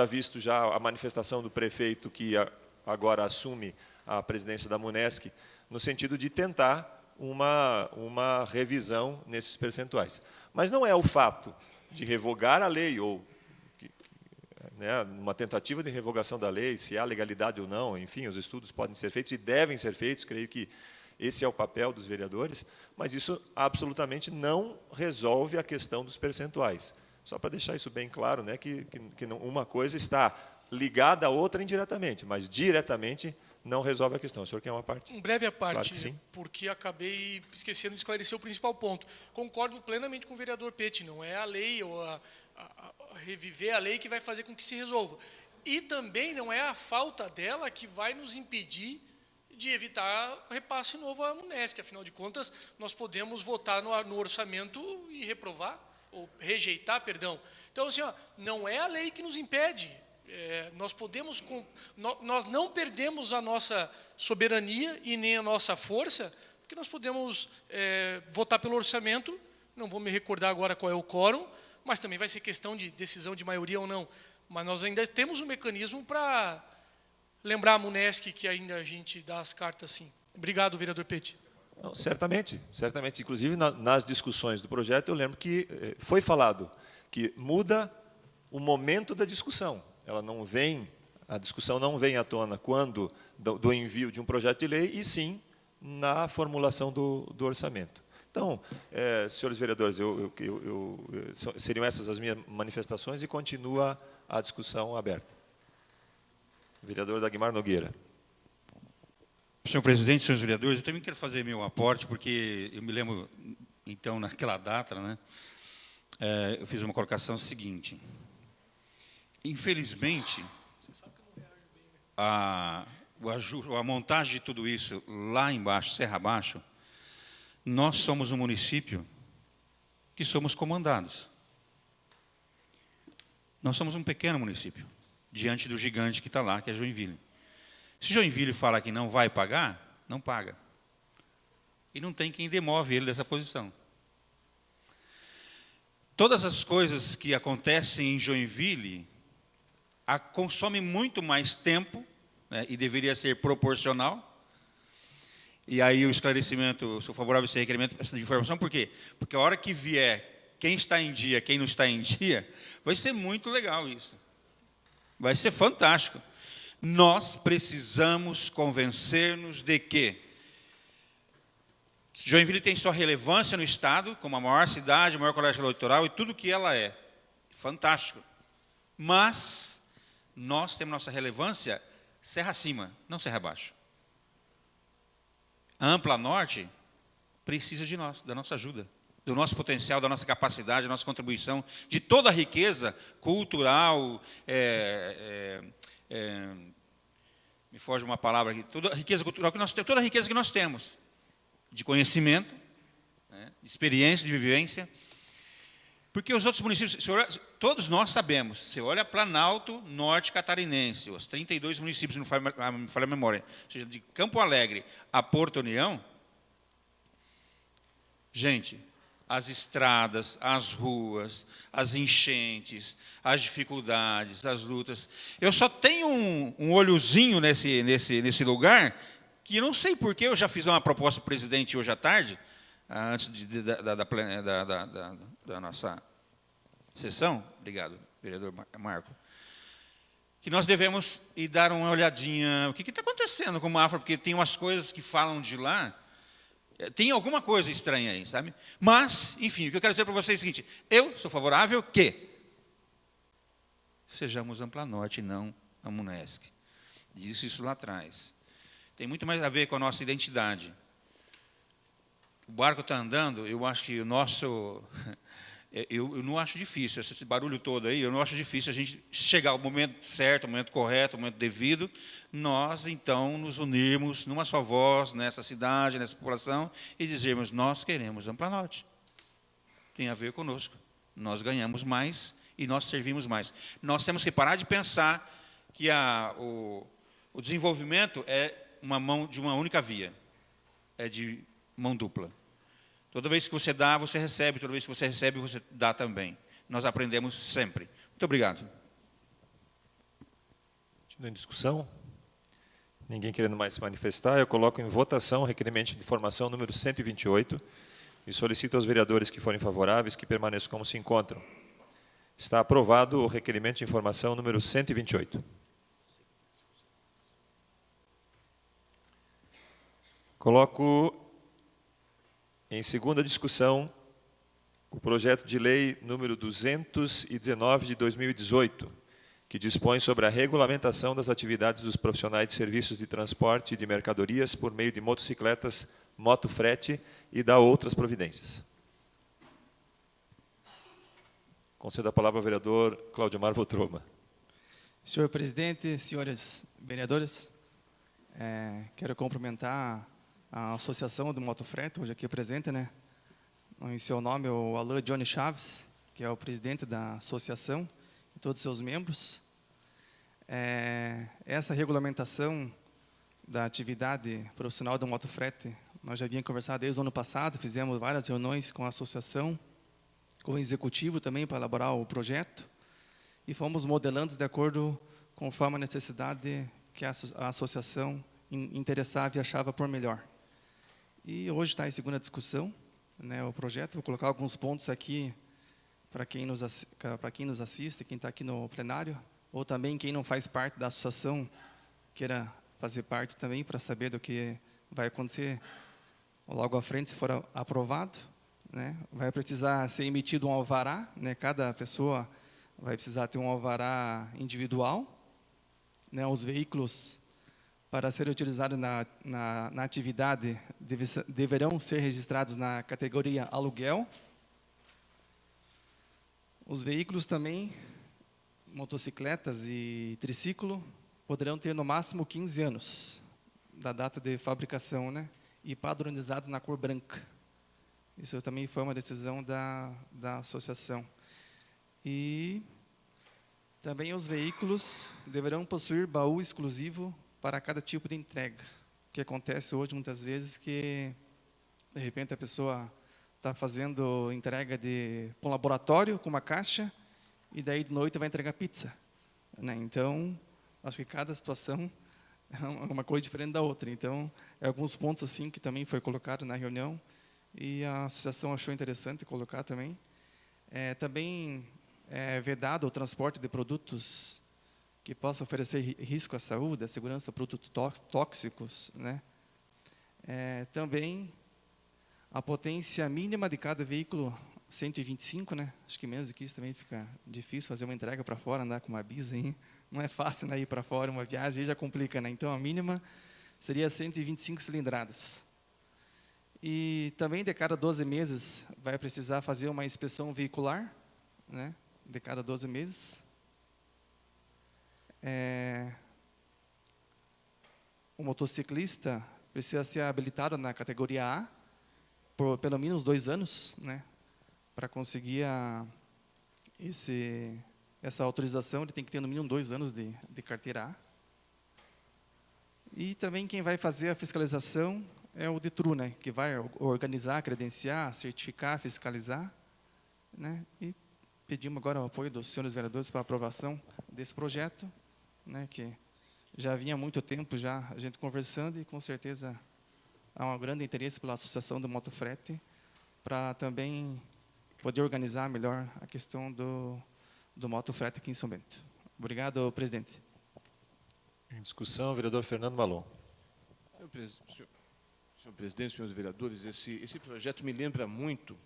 visto já a manifestação do prefeito que agora assume a presidência da Munesc, no sentido de tentar uma revisão nesses percentuais. Mas não é o fato de revogar a lei, ou uma tentativa de revogação da lei, se há legalidade ou não, enfim, os estudos podem ser feitos e devem ser feitos, creio que esse é o papel dos vereadores, mas isso absolutamente não resolve a questão dos percentuais. Só para deixar isso bem claro, que uma coisa está ligada à outra indiretamente, mas diretamente não resolve a questão. O senhor quer uma parte? Um breve à parte, Claro que sim. porque acabei esquecendo de esclarecer o principal ponto. Concordo plenamente com o vereador Peti, não é a lei ou a reviver a lei que vai fazer com que se resolva. E também não é a falta dela que vai nos impedir de evitar repasse novo à Munesc. Afinal de contas, nós podemos votar no orçamento e reprovar, ou rejeitar, perdão. Então, assim, não é a lei que nos impede. Nós não perdemos a nossa soberania e nem a nossa força, porque nós podemos votar pelo orçamento, não vou me recordar agora qual é o quórum, mas também vai ser questão de decisão de maioria ou não. Mas nós ainda temos um mecanismo para lembrar a Munesc que ainda a gente dá as cartas sim. Obrigado, vereador Peti. Não, certamente. Inclusive, nas discussões do projeto, eu lembro que foi falado que muda o momento da discussão. A discussão não vem à tona quando do envio de um projeto de lei, e sim na formulação do orçamento. Então, senhores vereadores, seriam essas as minhas manifestações e continua a discussão aberta. Vereador Dagmar Nogueira. Senhor presidente, senhores vereadores, eu também quero fazer meu aporte, porque eu me lembro, então, naquela data, eu fiz uma colocação seguinte. Infelizmente, a montagem de tudo isso lá embaixo, Serra Abaixo, nós somos um município que somos comandados. Nós somos um pequeno município, diante do gigante que está lá, que é Joinville. Se Joinville falar que não vai pagar, não paga. E não tem quem demove ele dessa posição. Todas as coisas que acontecem em Joinville consomem muito mais tempo, e deveria ser proporcional. E aí o esclarecimento, sou favorável a esse requerimento de informação, por quê? Porque a hora que vier quem está em dia, quem não está em dia, vai ser muito legal isso. Vai ser fantástico. Nós precisamos convencer-nos de que Joinville tem sua relevância no Estado, como a maior cidade, o maior colégio eleitoral e tudo que ela é. fantástico. Mas nós temos nossa relevância serra acima, não serra abaixo. A Ampla Norte precisa de nós, da nossa ajuda, do nosso potencial, da nossa capacidade, da nossa contribuição, de toda a riqueza cultural, me foge uma palavra aqui, toda a riqueza cultural que nós temos, toda a riqueza que nós temos, de conhecimento, né, de experiência, de vivência. Porque os outros municípios, todos nós sabemos, você olha Planalto Norte Catarinense, os 32 municípios, não me falha a memória, ou seja, de Campo Alegre a Porto União, gente, as estradas, as ruas, as enchentes, as dificuldades, as lutas. Eu só tenho um olhozinho nesse lugar, que eu não sei porquê, eu já fiz uma proposta para o presidente hoje à tarde, antes da nossa sessão, obrigado, vereador Marco, que nós devemos ir dar uma olhadinha, o que está acontecendo com o Mafra, porque tem umas coisas que falam de lá, tem alguma coisa estranha aí, sabe? Mas, enfim, o que eu quero dizer para vocês é o seguinte, eu sou favorável que sejamos Ampla Norte e não a Munesc. Disse isso lá atrás. Tem muito mais a ver com a nossa identidade. O barco está andando, eu acho que o nosso... Eu não acho difícil, esse barulho todo aí, eu não acho difícil a gente chegar ao momento certo, ao momento correto, ao momento devido, nós, então, nos unirmos numa só voz, nessa cidade, nessa população, e dizermos, nós queremos Ampla Norte. Tem a ver conosco. Nós ganhamos mais e nós servimos mais. Nós temos que parar de pensar que o desenvolvimento é uma mão de uma única via, é de mão dupla. Toda vez que você dá, você recebe. Toda vez que você recebe, você dá também. Nós aprendemos sempre. Muito obrigado. Continuando em discussão. Ninguém querendo mais se manifestar, eu coloco em votação o requerimento de informação número 128 e solicito aos vereadores que forem favoráveis que permaneçam como se encontram. Está aprovado o requerimento de informação número 128. Coloco em segunda discussão, o projeto de lei número 219 de 2018, que dispõe sobre a regulamentação das atividades dos profissionais de serviços de transporte e de mercadorias por meio de motocicletas, motofrete e da outras providências. Concedo a palavra ao vereador Claudemar Votroma. Senhor presidente, senhores vereadores, quero cumprimentar a Associação do Motofrete, hoje aqui presente, né? Em seu nome, o Alain Johnny Chaves, que é o presidente da associação, e todos os seus membros. Essa regulamentação da atividade profissional do motofrete, nós já havíamos conversado desde o ano passado, fizemos várias reuniões com a associação, com o executivo também, para elaborar o projeto, e fomos modelando de acordo conforme a necessidade que a associação interessava e achava por melhor. E hoje está em segunda discussão, né, o projeto. Vou colocar alguns pontos aqui para quem nos assiste, quem está aqui no plenário, ou também quem não faz parte da associação, queira fazer parte também para saber do que vai acontecer logo à frente, se for aprovado. Né, vai precisar ser emitido um alvará, né, cada pessoa vai precisar ter um alvará individual. Né, os veículos, para serem utilizados na atividade, deverão ser registrados na categoria aluguel. Os veículos também, motocicletas e triciclo, poderão ter no máximo 15 anos da data de fabricação, né, e padronizados na cor branca. Isso também foi uma decisão da associação. E também os veículos deverão possuir baú exclusivo para cada tipo de entrega. O que acontece hoje, muitas vezes, que, de repente, a pessoa está fazendo entrega para um laboratório com uma caixa, e daí de noite vai entregar pizza. Né? Então, acho que cada situação é uma coisa diferente da outra. Então, alguns pontos assim que também foi colocado na reunião, e a associação achou interessante colocar também. Também é vedado o transporte de produtos que possam oferecer risco à saúde, à segurança, produtos tóxicos, né? Também a potência mínima de cada veículo 125, né? Acho que menos do que isso também fica difícil fazer uma entrega para fora, andar com uma bis aí. Não é fácil, né, ir para fora, uma viagem aí já complica, né? Então a mínima seria 125 cilindradas. E também de cada 12 meses vai precisar fazer uma inspeção veicular, né? De cada 12 meses. O motociclista precisa ser habilitado na categoria A por pelo menos 2 anos, né? Para conseguir essa autorização, ele tem que ter no mínimo 2 anos de carteira A. E também quem vai fazer a fiscalização é o DETRU, né? Que vai organizar, credenciar, certificar, fiscalizar, né? E pedimos agora o apoio dos senhores vereadores para a aprovação desse projeto, né? Que já vinha há muito tempo já a gente conversando e com certeza há um grande interesse pela Associação do Motofrete para também poder organizar melhor a questão do motofrete aqui em São Bento. Obrigado, presidente. Em discussão, o vereador Fernando Malon. Senhor presidente, senhores vereadores, esse projeto me lembra muito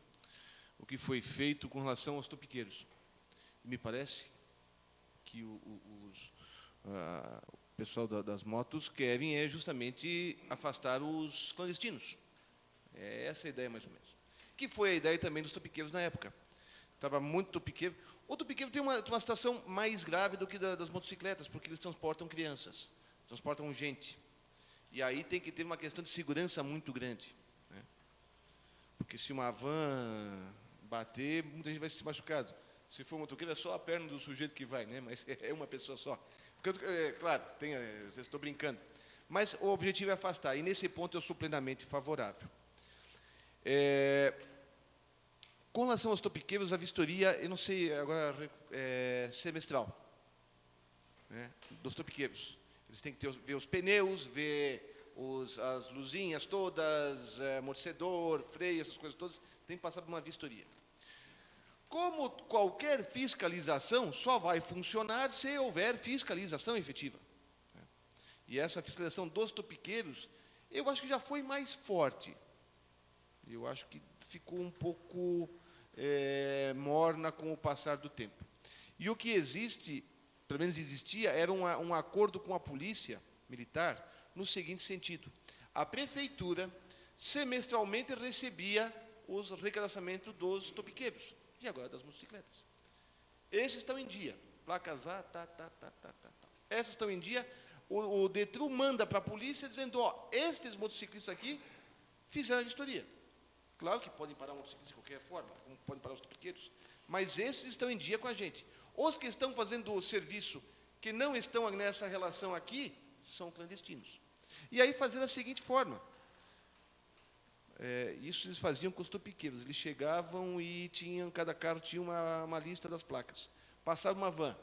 o que foi feito com relação aos topiqueiros. Me parece que o pessoal das motos querem justamente afastar os clandestinos. É essa a ideia, mais ou menos. Que foi a ideia também dos topiqueiros na época. Estava muito topiqueiro. O topiqueiro tem uma situação mais grave do que das motocicletas, porque eles transportam crianças, transportam gente. E aí tem que ter uma questão de segurança muito grande, né? Porque se uma van bater, muita gente vai se machucar. Se for motoqueiro, é só a perna do sujeito que vai, né? Mas é uma pessoa só. Porque, claro, estou brincando. Mas o objetivo é afastar. E nesse ponto eu sou plenamente favorável. Com relação aos topiqueiros, a vistoria, eu não sei agora, semestral, né, dos topiqueiros. Eles têm que ver os pneus, ver as luzinhas todas, amortecedor, freio, essas coisas todas, tem que passar por uma vistoria. Como qualquer fiscalização só vai funcionar se houver fiscalização efetiva. E essa fiscalização dos topiqueiros, eu acho que já foi mais forte. Eu acho que ficou um pouco morna com o passar do tempo. E o que existe, pelo menos existia, era um acordo com a polícia militar no seguinte sentido. A prefeitura semestralmente recebia os recadastramentos dos topiqueiros e agora das motocicletas. Esses estão em dia. Placas A, Essas estão em dia. O DETRU manda para a polícia dizendo, estes motociclistas aqui fizeram a vistoria. Claro que podem parar um motociclista de qualquer forma, como podem parar os topiqueiros, mas esses estão em dia com a gente. Os que estão fazendo o serviço, que não estão nessa relação aqui, são clandestinos. E aí fazer da seguinte forma, isso eles faziam com os topiqueiros, eles chegavam e cada carro tinha uma lista das placas. Passava uma van,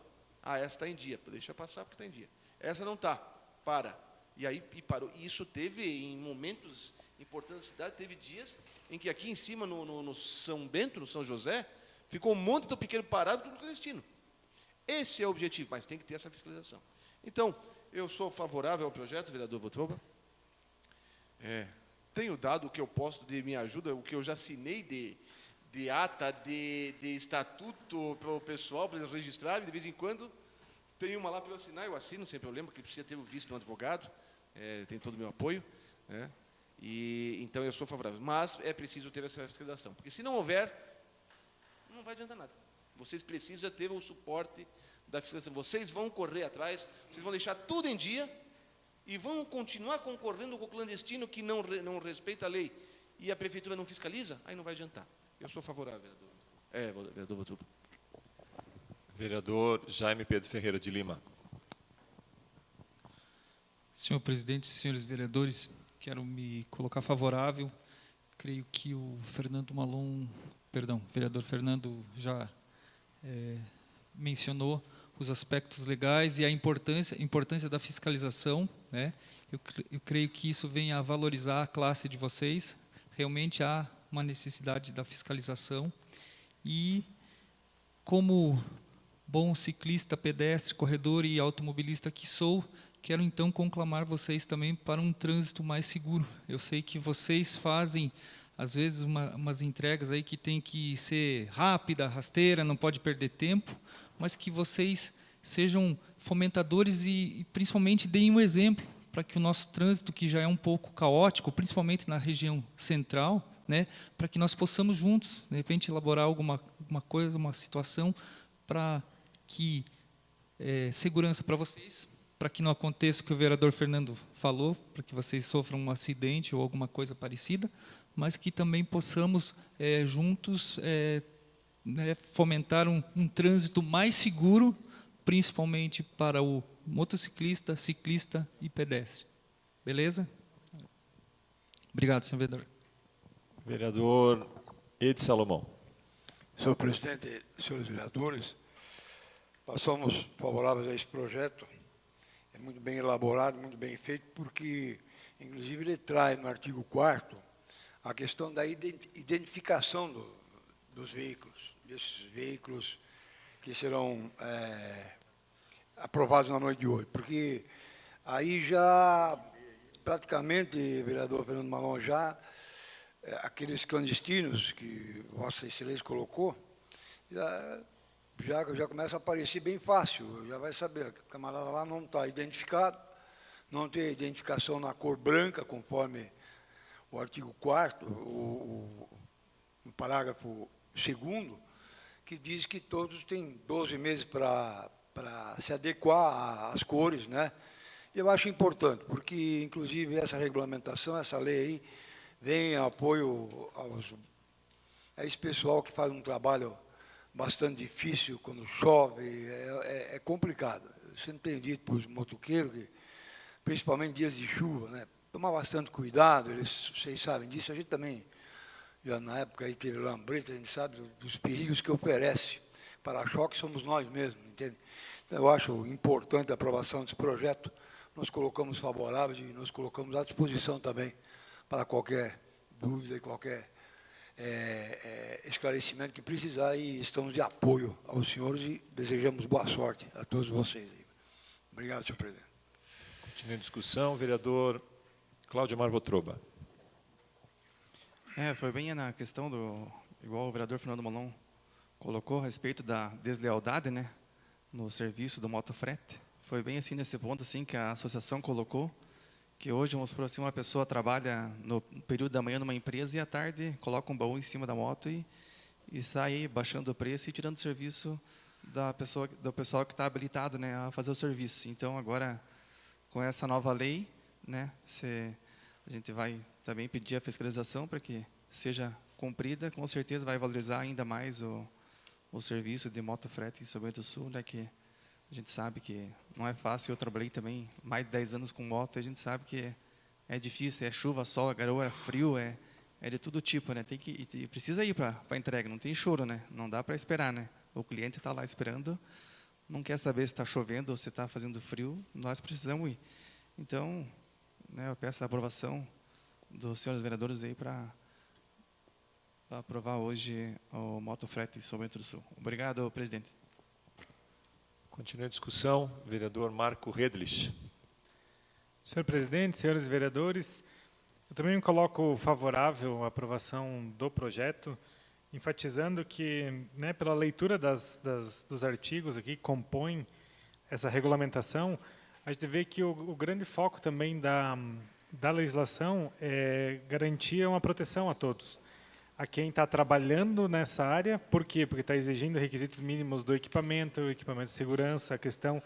essa está em dia, deixa passar porque está em dia. Essa não está, para. E aí parou. E isso teve, em momentos importantes da cidade, teve dias em que aqui em cima, no São Bento, no São José, ficou um monte de topiqueiro parado, tudo clandestino. Esse é o objetivo, mas tem que ter essa fiscalização. Então, eu sou favorável ao projeto, vereador Votroba. Tenho dado o que eu posso de minha ajuda, o que eu já assinei de ata, de estatuto para o pessoal, para eles registrarem, de vez em quando. Tem uma lá para eu assinar, eu assino sem problema, porque precisa ter o visto de um advogado, tem todo o meu apoio, né? E então eu sou favorável. Mas é preciso ter essa fiscalização, porque se não houver, não vai adiantar nada. Vocês precisam ter o suporte da fiscalização. Vocês vão correr atrás, vocês vão deixar tudo em dia e vão continuar concorrendo com o clandestino que não respeita a lei e a prefeitura não fiscaliza, aí não vai adiantar. Eu sou favorável, vereador. Vereador Votuba. Vereador Jaime Pedro Ferreira de Lima. Senhor presidente, senhores vereadores, quero me colocar favorável. Creio que o vereador Fernando já mencionou os aspectos legais e a importância da fiscalização, né? Eu creio que isso vem a valorizar a classe de vocês. Realmente há uma necessidade da fiscalização e, como bom ciclista, pedestre, corredor e automobilista que sou, quero então conclamar vocês também para um trânsito mais seguro. Eu sei que vocês fazem às vezes umas entregas aí que tem que ser rápida, rasteira, não pode perder tempo, mas que vocês sejam fomentadores e principalmente deem um exemplo para que o nosso trânsito, que já é um pouco caótico, principalmente na região central, né, para que nós possamos juntos, de repente, elaborar alguma coisa, uma situação para que segurança para vocês, para que não aconteça o que o vereador Fernando falou, para que vocês sofram um acidente ou alguma coisa parecida, mas que também possamos juntos né, fomentar um trânsito mais seguro, principalmente para o motociclista, ciclista e pedestre. Beleza? Obrigado, senhor vereador. Vereador Ed Salomão. Senhor presidente, senhores vereadores, nós somos favoráveis a esse projeto. É muito bem elaborado, muito bem feito, porque, inclusive, ele traz no artigo 4º a questão da identificação dos veículos, desses veículos que serão aprovados na noite de hoje. Porque aí já, praticamente, vereador Fernando Malon, já aqueles clandestinos que Vossa Excelência colocou, já começa a aparecer bem fácil, já vai saber, o camarada lá não está identificado, não tem identificação na cor branca, conforme o artigo 4º, no parágrafo 2º, que diz que todos têm 12 meses para se adequar às cores, né? E eu acho importante, porque, inclusive, essa regulamentação, essa lei aí, vem em apoio a esse pessoal que faz um trabalho bastante difícil quando chove, é complicado. Eu sempre tenho dito para os motoqueiros, que, principalmente em dias de chuva, né, tomar bastante cuidado, vocês sabem disso, a gente também, já na época aí teve lambreta, a gente sabe dos perigos que oferece. Para-choque somos nós mesmos, entende? Então, eu acho importante a aprovação desse projeto, nós colocamos favoráveis e nos colocamos à disposição também para qualquer dúvida e qualquer esclarecimento que precisar, e estamos de apoio aos senhores e desejamos boa sorte a todos vocês. Obrigado, senhor presidente. Continua a discussão. Vereador Cláudio Marvotroba. Foi bem na questão igual o vereador Fernando Malon colocou, a respeito da deslealdade, né, no serviço do motofrete. Foi bem assim nesse ponto assim que a associação colocou, que hoje, vamos supor assim, uma pessoa trabalha no período da manhã numa empresa e à tarde coloca um baú em cima da moto e sai baixando o preço e tirando o serviço do pessoal que está habilitado, né, a fazer o serviço. Então, agora, com essa nova lei, né, a gente vai também pedir a fiscalização para que seja cumprida, com certeza vai valorizar ainda mais o serviço de motofrete em São Bento do Sul, né, que a gente sabe que não é fácil. Eu trabalhei também mais de 10 anos com moto, a gente sabe que é difícil, é chuva, sol, é garoa, é frio, é de todo tipo, né? Precisa ir para a entrega, não tem choro, né? Não dá para esperar, né? O cliente está lá esperando, não quer saber se está chovendo ou se está fazendo frio, nós precisamos ir. Então, né, eu peço a aprovação dos senhores vereadores aí para aprovar hoje o motofrete em São Bento do Sul. Obrigado, presidente. Continua a discussão. Vereador Marco Redlich. Senhor presidente, senhores vereadores, eu também me coloco favorável à aprovação do projeto, enfatizando que, né, pela leitura dos artigos aqui que compõem essa regulamentação, a gente vê que o grande foco também da legislação é garantir uma proteção a todos. A quem está trabalhando nessa área, por quê? Porque está exigindo requisitos mínimos do equipamento de segurança, a questão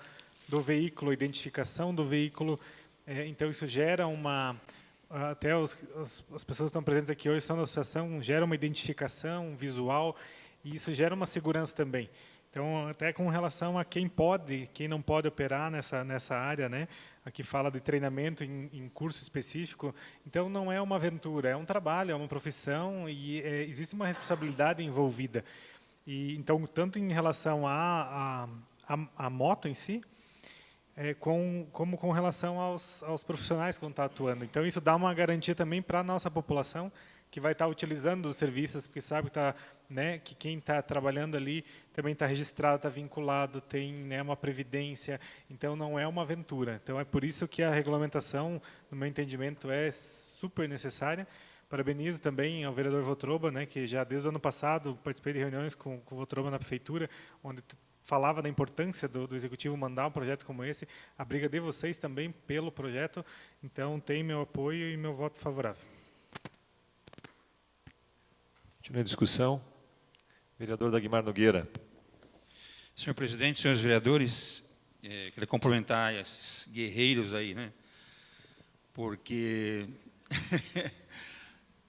do veículo, a identificação do veículo. Então, isso gera até as pessoas que estão presentes aqui hoje são da associação, gera uma identificação visual, e isso gera uma segurança também. Então, até com relação a quem pode, quem não pode operar nessa área, né? Aqui fala de treinamento em curso específico. Então, não é uma aventura, é um trabalho, é uma profissão e existe uma responsabilidade envolvida. E então, tanto em relação à moto em si, como com relação aos profissionais que vão estar atuando. Então, isso dá uma garantia também para a nossa população, que vai estar utilizando os serviços, porque sabe que quem está trabalhando ali também está registrado, está vinculado, tem, né, uma previdência, então não é uma aventura. Então é por isso que a regulamentação, no meu entendimento, é super necessária, Parabenizo também ao vereador Votroba, né, que já desde o ano passado participei de reuniões com o Votroba na prefeitura, onde falava da importância do executivo mandar um projeto como esse, a briga de vocês também pelo projeto, então tem meu apoio e meu voto favorável. Continua a discussão. Vereador Dagmar Nogueira. Senhor presidente, senhores vereadores, queria cumprimentar esses guerreiros aí, né? Porque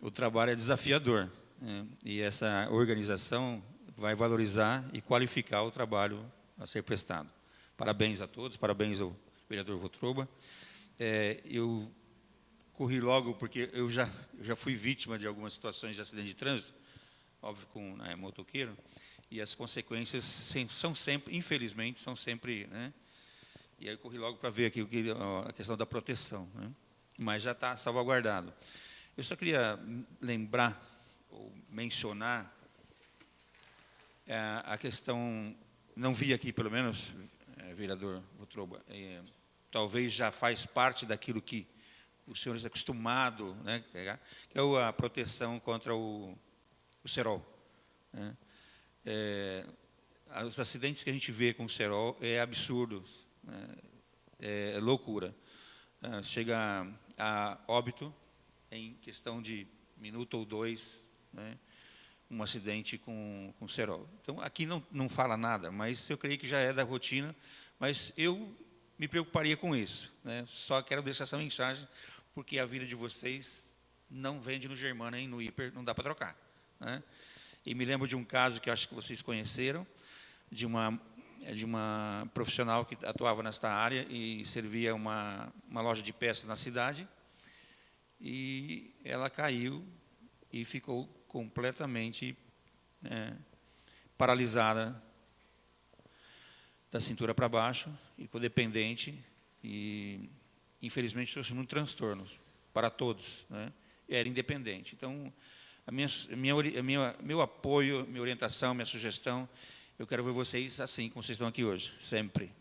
o trabalho é desafiador, né? E essa organização vai valorizar e qualificar o trabalho a ser prestado. Parabéns a todos, parabéns ao vereador Votroba. Eu corri logo porque eu já fui vítima de algumas situações de acidente de trânsito, óbvio com motoqueiro, e as consequências são sempre, infelizmente, são sempre, né? E aí eu corri logo para ver aqui a questão da proteção, né? Mas já está salvaguardado. Eu só queria lembrar ou mencionar a questão, não vi aqui pelo menos, vereador Votroba, talvez já faz parte daquilo que os senhores acostumado, né, que é a proteção contra o cerol, né? Os acidentes que a gente vê com o cerol é absurdo, né? É loucura. Chega a óbito em questão de minuto ou dois, né, um acidente com cerol. Então, aqui não fala nada, mas eu creio que já é da rotina, mas eu me preocuparia com isso, né? Só quero deixar essa mensagem, porque a vida de vocês não vende no Germana e no Hiper, não dá para trocar, né? E me lembro de um caso que eu acho que vocês conheceram, de uma profissional que atuava nesta área e servia uma loja de peças na cidade, e ela caiu e ficou completamente paralisada da cintura para baixo, e codependente, e infelizmente trouxe muitos transtornos para todos, né? Era independente. Então, meu apoio, minha orientação, minha sugestão, eu quero ver vocês assim, como vocês estão aqui hoje, sempre,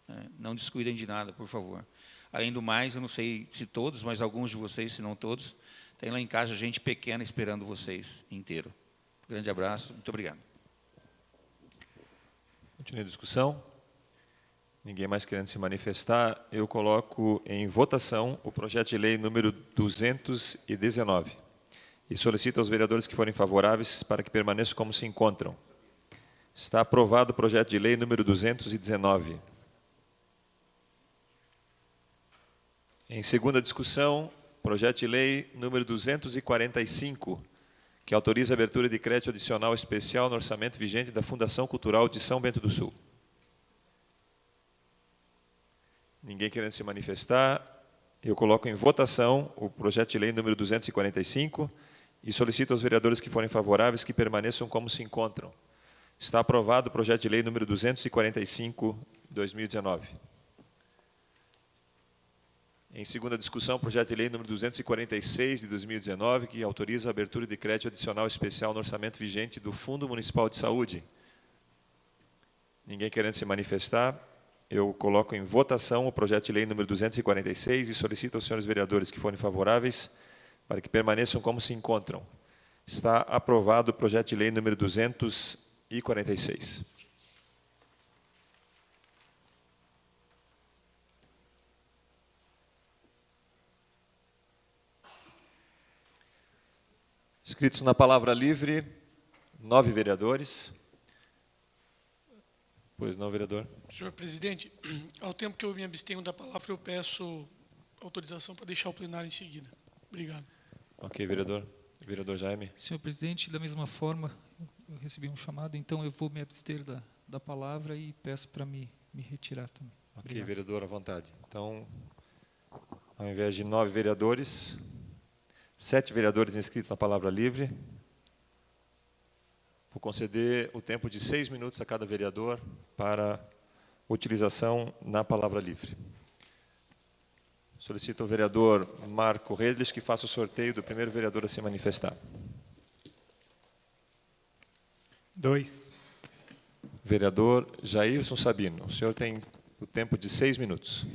né? Não descuidem de nada, por favor. Além do mais, eu não sei se todos, mas alguns de vocês, se não todos, tem lá em casa gente pequena esperando vocês inteiro. Grande abraço, muito obrigado. Continua a discussão. Ninguém mais querendo se manifestar, eu coloco em votação o projeto de lei número 219 e solicito aos vereadores que forem favoráveis para que permaneçam como se encontram. Está aprovado o projeto de lei número 219. Em segunda discussão, projeto de lei número 245, que autoriza a abertura de crédito adicional especial no orçamento vigente da Fundação Cultural de São Bento do Sul. Ninguém querendo se manifestar, eu coloco em votação o projeto de lei número 245 e solicito aos vereadores que forem favoráveis que permaneçam como se encontram. Está aprovado o projeto de lei número 245, 2019. Em segunda discussão, projeto de lei número 246 de 2019, que autoriza a abertura de crédito adicional especial no orçamento vigente do Fundo Municipal de Saúde. Ninguém querendo se manifestar, eu coloco em votação o projeto de lei número 246 e solicito aos senhores vereadores que forem favoráveis para que permaneçam como se encontram. Está aprovado o projeto de lei número 246. Inscritos na palavra livre, 9 vereadores. Pois não, vereador? Senhor presidente, ao tempo que eu me abstenho da palavra, eu peço autorização para deixar o plenário em seguida. Obrigado. Ok, vereador. Vereador Jaime. Senhor presidente, da mesma forma, eu recebi um chamado, então eu vou me abster da palavra e peço para me retirar também. Ok, Obrigado. vereador, à vontade. Então, ao invés de 9 vereadores, 7 vereadores inscritos na palavra livre. Vou conceder o tempo de 6 minutos a cada vereador para utilização na palavra livre. Solicito ao vereador Marco Redles que faça o sorteio do primeiro vereador a se manifestar. 2. Vereador Jairson Sabino, o senhor tem o tempo de 6 minutos.